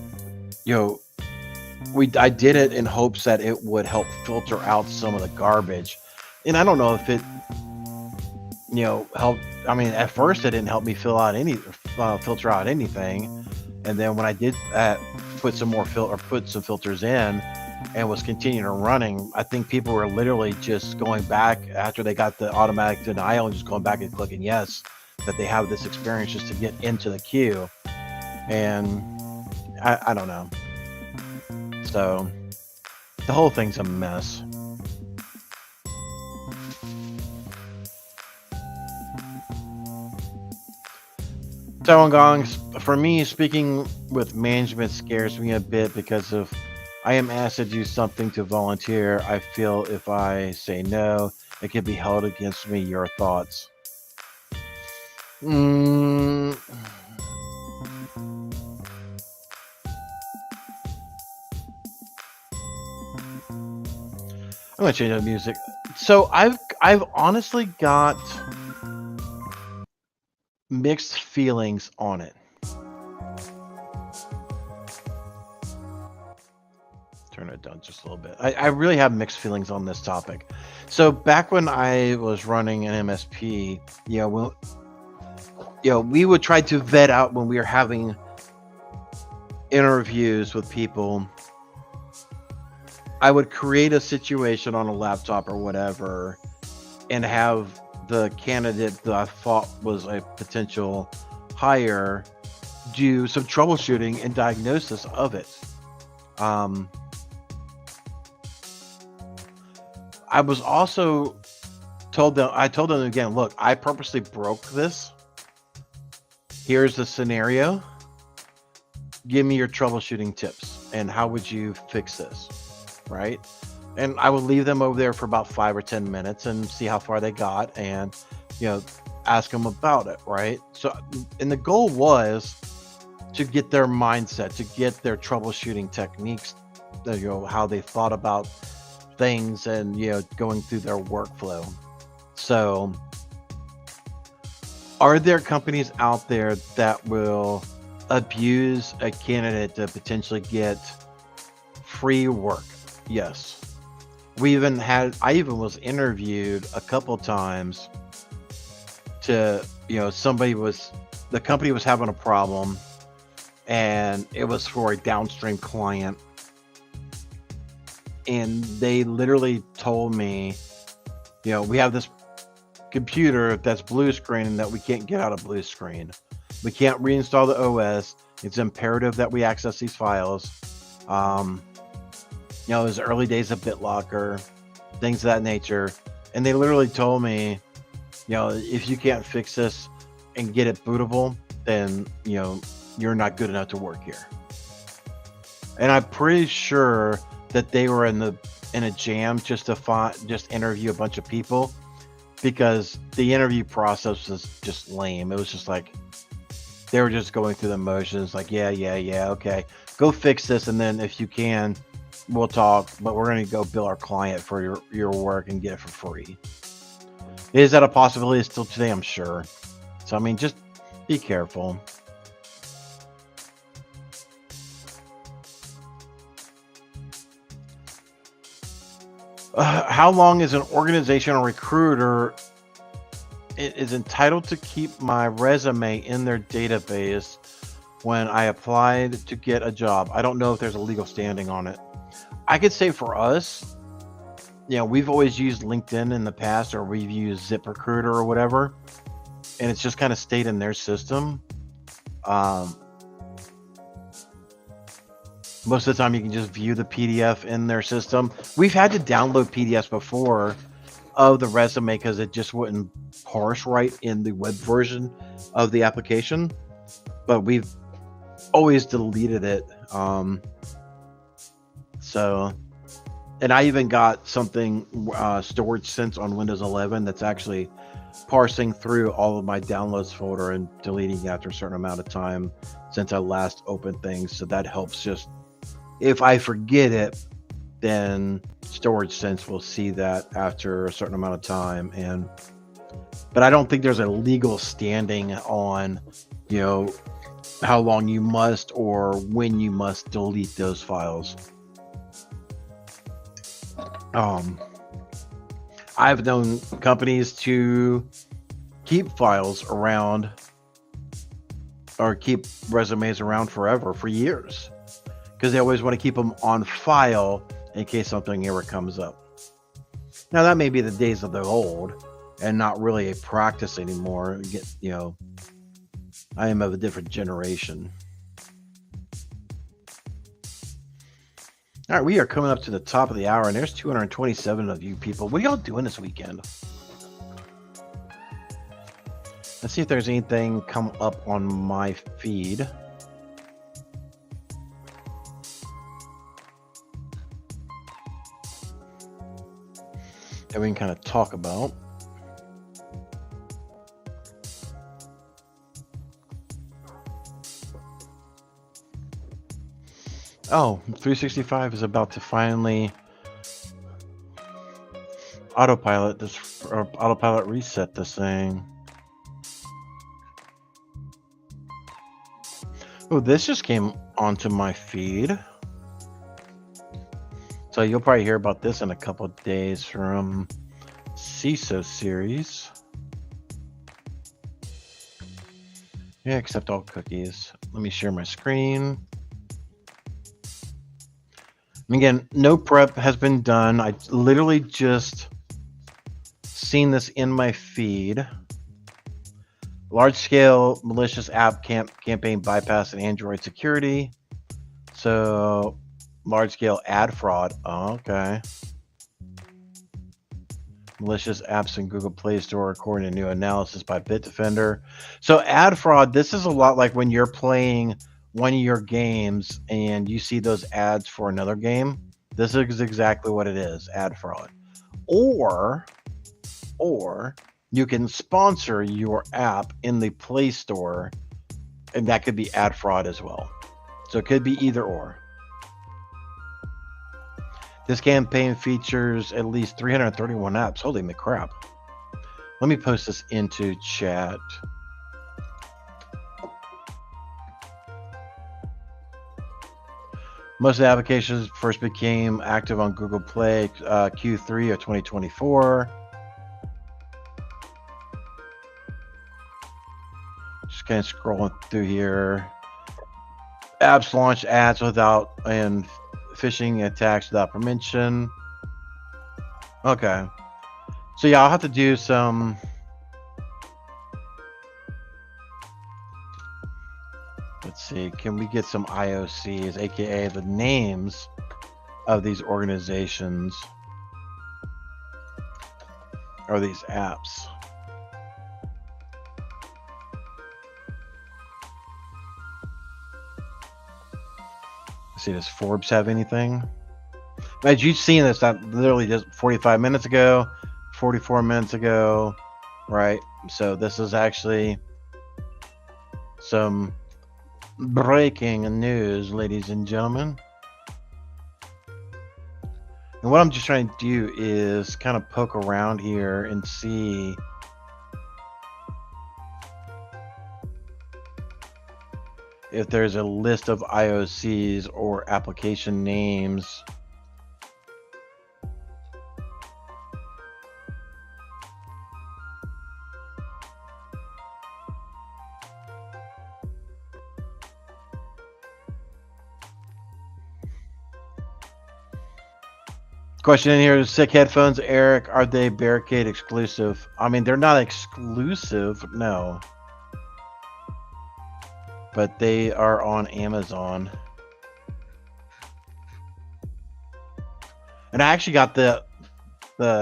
I did it in hopes that it would help filter out some of the garbage. And I don't know if it, helped. I mean, at first it didn't help me filter out anything. And then when I did put some filters in and was continuing running, I think people were literally just going back after they got the automatic denial and just going back and clicking yes, that they have this experience just to get into the queue. And I don't know. So the whole thing's a mess. So gongs, for me, speaking with management scares me a bit because I am asked to do something to volunteer. I feel if I say no, it could be held against me. Your thoughts? I'm gonna change the music. So I've honestly got mixed feelings on it. Turn it down just a little bit. I really have mixed feelings on this topic. So back when I was running an MSP, we would try to vet out when we were having interviews with people. I would create a situation on a laptop or whatever and have the candidate that I thought was a potential hire do some troubleshooting and diagnosis of it. I was also told them again, look, I purposely broke this. Here's the scenario. Give me your troubleshooting tips and how would you fix this, right? And I would leave them over there for about 5 or 10 minutes and see how far they got and, ask them about it, right? So, and the goal was to get their mindset, to get their troubleshooting techniques, how they thought about things and, going through their workflow. So, are there companies out there that will abuse a candidate to potentially get free work? Yes. I even was interviewed a couple times to, the company was having a problem and it was for a downstream client and they literally told me, we have this computer that's blue screen that we can't get out of blue screen. We can't reinstall the OS. It's imperative that we access these files. It was early days of BitLocker, things of that nature. And they literally told me, if you can't fix this and get it bootable, then, you're not good enough to work here. And I'm pretty sure that they were in a jam just to interview a bunch of people, because the interview process was just lame. It was just like they were just going through the motions, like yeah, okay, go fix this, and then if you can, we'll talk. But we're going to go bill our client for your work and get it for free. Is that a possibility still today? I'm sure. So I mean, just be careful. How long is an organization or recruiter is entitled to keep my resume in their database when I applied to get a job? I don't know if there's a legal standing on it. I could say for us, we've always used LinkedIn in the past, or we've used ZipRecruiter or whatever, and it's just kind of stayed in their system. Most of the time you can just view the PDF in their system. We've had to download PDFs before of the resume because it just wouldn't parse right in the web version of the application, but we've always deleted it. And I even got something, Storage Sense on Windows 11 that's actually parsing through all of my downloads folder and deleting after a certain amount of time since I last opened things. So that helps. Just if I forget it, then Storage Sense will see that after a certain amount of time. But I don't think there's a legal standing on, how long you must or when you must delete those files. I've known companies to keep files around or keep resumes around forever, for years, because they always want to keep them on file in case something ever comes up. Now that may be the days of the old and not really a practice anymore. I am of a different generation. All right, we are coming up to the top of the hour, and there's 227 of you people. What are y'all doing this weekend? Let's see if there's anything come up on my feed. That we can kind of talk about. Oh, 365 is about to finally autopilot this, or autopilot reset this thing. Oh, this just came onto my feed. So you'll probably hear about this in a couple of days from CISO series. Yeah, accept all cookies. Let me share my screen. Again, no prep has been done. I literally just seen this in my feed. Large-scale malicious app campaign bypass and Android security. So, large-scale ad fraud. Oh, okay. Malicious apps in Google Play Store according to new analysis by Bitdefender. So, ad fraud, this is a lot like when you're playing one of your games and you see those ads for another game. This is exactly what it is, ad fraud. Or you can sponsor your app in the Play Store, and that could be ad fraud as well. So it could be either or. This campaign features at least 331 apps. Holy crap. Let me post this into chat. Most of the applications first became active on Google Play Q3 of 2024. Just kind of scrolling through here. Apps launch ads without and phishing attacks without permission. Okay. So yeah, I'll have to do some. Let's see. Can we get some IOCs, aka the names of these organizations or these apps? Let's see, does Forbes have anything? As you've seen this, that literally just 45 minutes ago, 44 minutes ago, right? So this is actually some breaking news, ladies and gentlemen. And what I'm just trying to do is kind of poke around here and see if there's a list of IOCs or application names. Question in here is sick headphones, Eric. Are they Barricade exclusive? I mean, they're not exclusive, no. But they are on Amazon. And I actually got the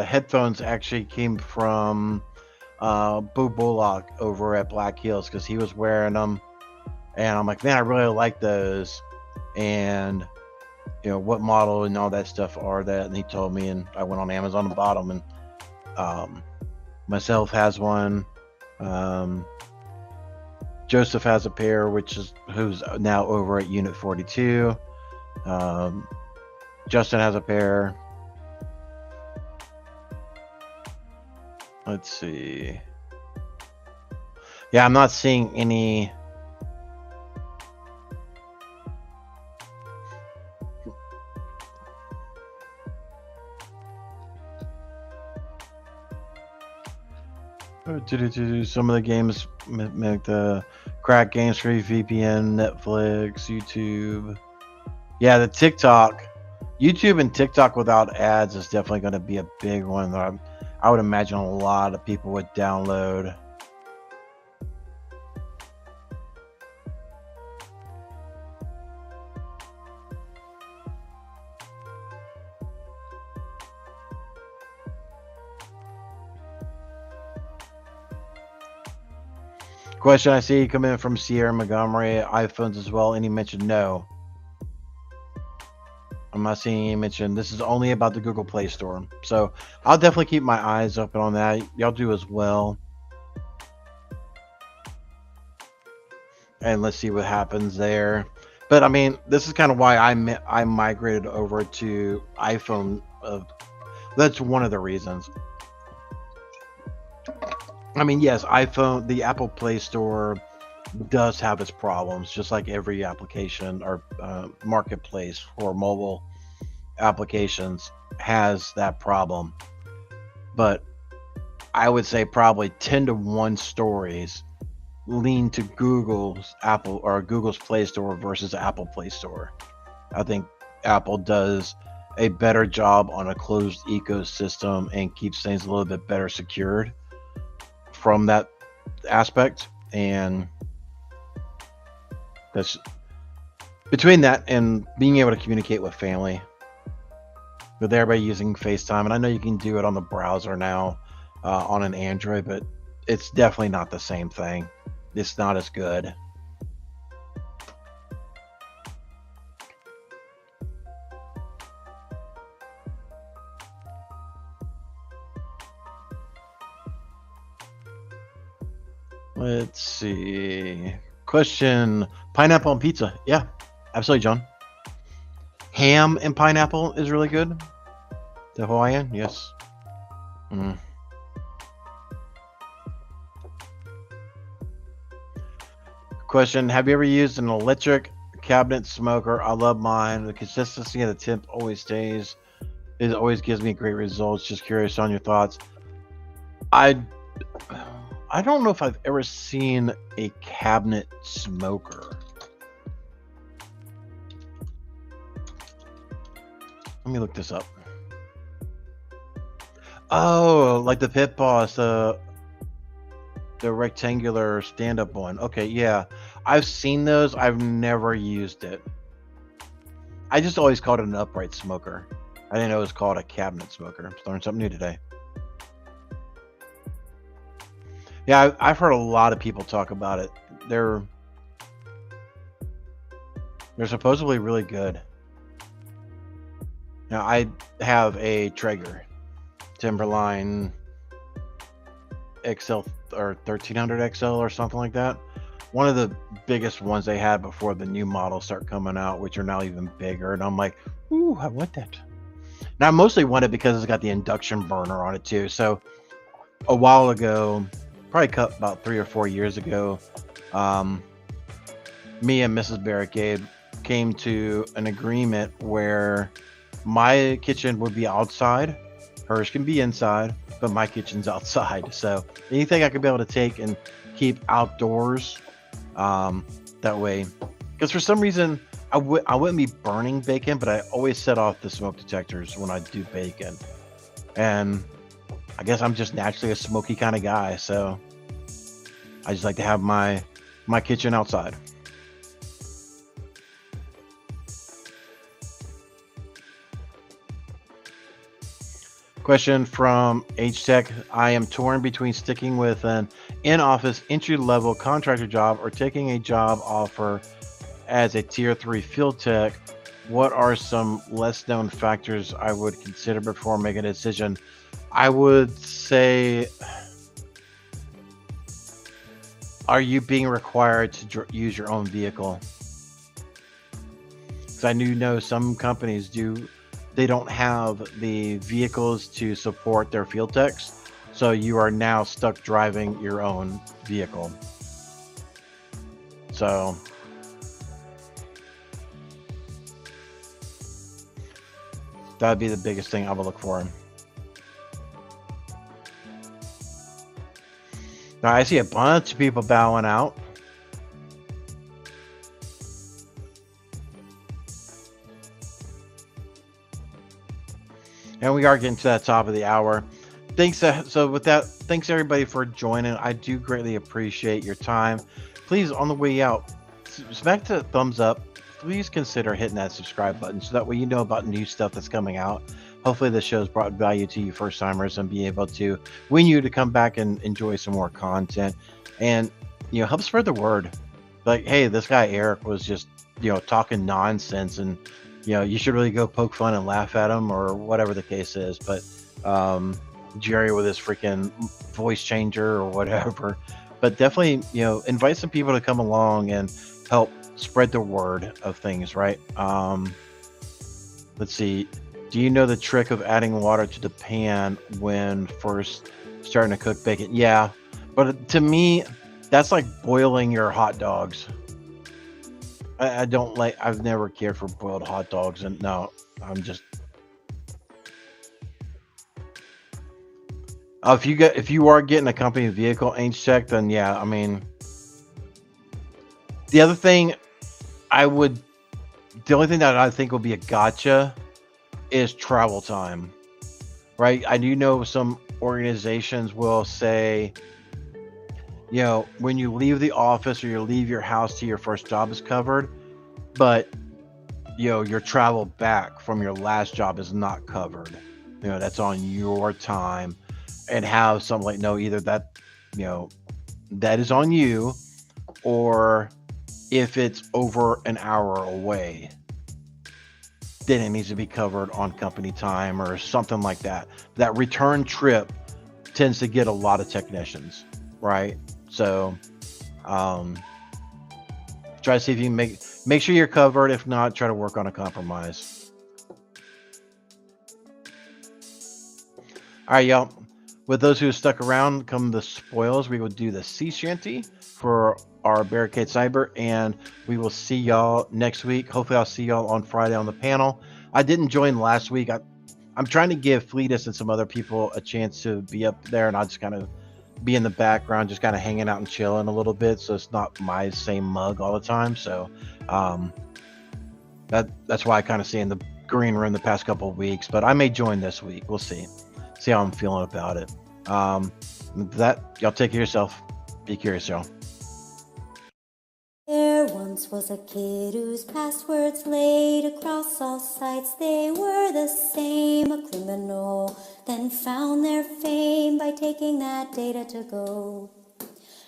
headphones actually came from Boo Bullock over at Black Hills because he was wearing them. And I'm like, man, I really like those. And you know what model and all that stuff are that, and he told me, and I went on Amazon and bought them. And myself has one. Joseph has a pair, who's now over at Unit 42. Justin has a pair. Let's see. Yeah, I'm not seeing any. Some of the games make the crack games for VPN, Netflix, YouTube. Yeah, the TikTok, YouTube and TikTok without ads is definitely going to be a big one. I would imagine a lot of people would download. Question I see come in from Sierra Montgomery. iPhones as well. Any mention? No. I'm not seeing any mention. This is only about the Google Play Store. So I'll definitely keep my eyes open on that. Y'all do as well. And let's see what happens there. But I mean, this is kind of why I migrated over to iPhone. That's one of the reasons. I mean, yes, iPhone, the Apple Play Store does have its problems, just like every application or marketplace for mobile applications has that problem. But I would say probably 10-to-1 stories lean to Google's Apple or Google's Play Store versus Apple Play Store. I think Apple does a better job on a closed ecosystem and keeps things a little bit better secured from that aspect. And that's between that and being able to communicate with family, with everybody using FaceTime. And I know you can do it on the browser now on an Android, but it's definitely not the same thing. It's not as good. Let's see. Question. Pineapple and pizza. Yeah, absolutely, John. Ham and pineapple is really good. The Hawaiian, yes. Question. Have you ever used an electric cabinet smoker? I love mine. The consistency of the tip always stays. It always gives me great results. Just curious on your thoughts. I don't know if I've ever seen a cabinet smoker. Let me look this up. Oh, like the Pit Boss, the rectangular stand-up one. Okay, yeah. I've seen those. I've never used it. I just always called it an upright smoker. I didn't know it was called a cabinet smoker. Learned something new today. Yeah, I've heard a lot of people talk about it. They're supposedly really good. Now, I have a Traeger Timberline XL or 1300 XL or something like that. One of the biggest ones they had before the new models start coming out, which are now even bigger. And I'm like, ooh, I want that. Now, I mostly want it because it's got the induction burner on it too. So a while ago, probably about 3 or 4 years ago, me and Mrs. Barricade came to an agreement where my kitchen would be outside, hers can be inside, but my kitchen's outside. So anything I could be able to take and keep outdoors, that way, because for some reason I wouldn't be burning bacon, but I always set off the smoke detectors when I do bacon. And I guess I'm just naturally a smoky kind of guy, so I just like to have my kitchen outside. Question from H-Tech. I am torn between sticking with an in-office entry-level contractor job or taking a job offer as a tier 3 field tech. What are some less known factors I would consider before making a decision? I would say, are you being required to use your own vehicle? Because I do know some companies they don't have the vehicles to support their field techs, so you are now stuck driving your own vehicle. So that'd be the biggest thing I would look for. Now I see a bunch of people bowing out. And we are getting to that top of the hour. Thanks. So with that, thanks everybody for joining. I do greatly appreciate your time. Please, on the way out, smack the thumbs up. Please consider hitting that subscribe button so that way you know about new stuff that's coming out. Hopefully this show's brought value to you first timers and be able to win you to come back and enjoy some more content. And, help spread the word. Like, hey, this guy Eric was just, talking nonsense, and you should really go poke fun and laugh at him or whatever the case is. But Jerry with his freaking voice changer or whatever. But definitely, invite some people to come along and help spread the word of things, right? Let's see. Do you know the trick of adding water to the pan when first starting to cook bacon? Yeah, but to me, that's like boiling your hot dogs. I don't like. I've never cared for boiled hot dogs, and no, I'm just. If you are getting a company vehicle H-Tech, then yeah, I mean. The other thing, the only thing that I think will be a gotcha is travel time, right? I do know some organizations will say, when you leave the office or you leave your house to your first job is covered, but your travel back from your last job is not covered. That's on your time, and have something like, no, either that, that is on you, or if it's over an hour away, then it needs to be covered on company time or something like that. That return trip tends to get a lot of technicians, right? So try to see if you can make sure you're covered. If not, try to work on a compromise. All right, y'all. With those who have stuck around, come the spoils. We will do the sea shanty for our Barricade Cyber, and we will see y'all next week. Hopefully I'll see y'all on Friday on the panel. I didn't join last week. I'm trying to give Fleetus and some other people a chance to be up there, and I'll just kind of be in the background, just kind of hanging out and chilling a little bit, so it's not my same mug all the time. So that's why I kind of stay in the green room the past couple of weeks, but I may join this week. We'll see. See how I'm feeling about it. With that, y'all take care of yourself. Be curious, y'all. There once was a kid whose passwords laid across all sites. They were the same, a criminal, then found their fame by taking that data to go.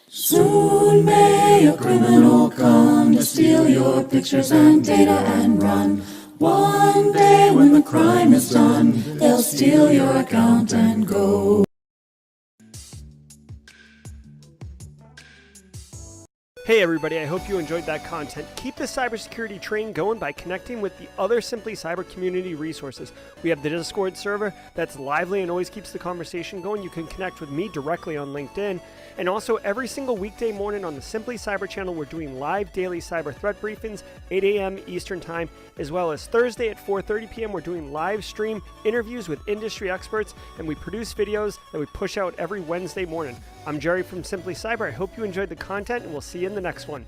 Soon may a criminal come to steal your pictures and data and run. One day when the crime is done, they'll steal your account and go. Hey everybody, I hope you enjoyed that content. Keep the cybersecurity train going by connecting with the other Simply Cyber community resources. We have the Discord server that's lively and always keeps the conversation going. You can connect with me directly on LinkedIn. And also every single weekday morning on the Simply Cyber channel, we're doing live daily cyber threat briefings, 8 a.m. Eastern time, as well as Thursday at 4:30 p.m. We're doing live stream interviews with industry experts, and we produce videos that we push out every Wednesday morning. I'm Jerry from Simply Cyber. I hope you enjoyed the content, and we'll see you in the next one.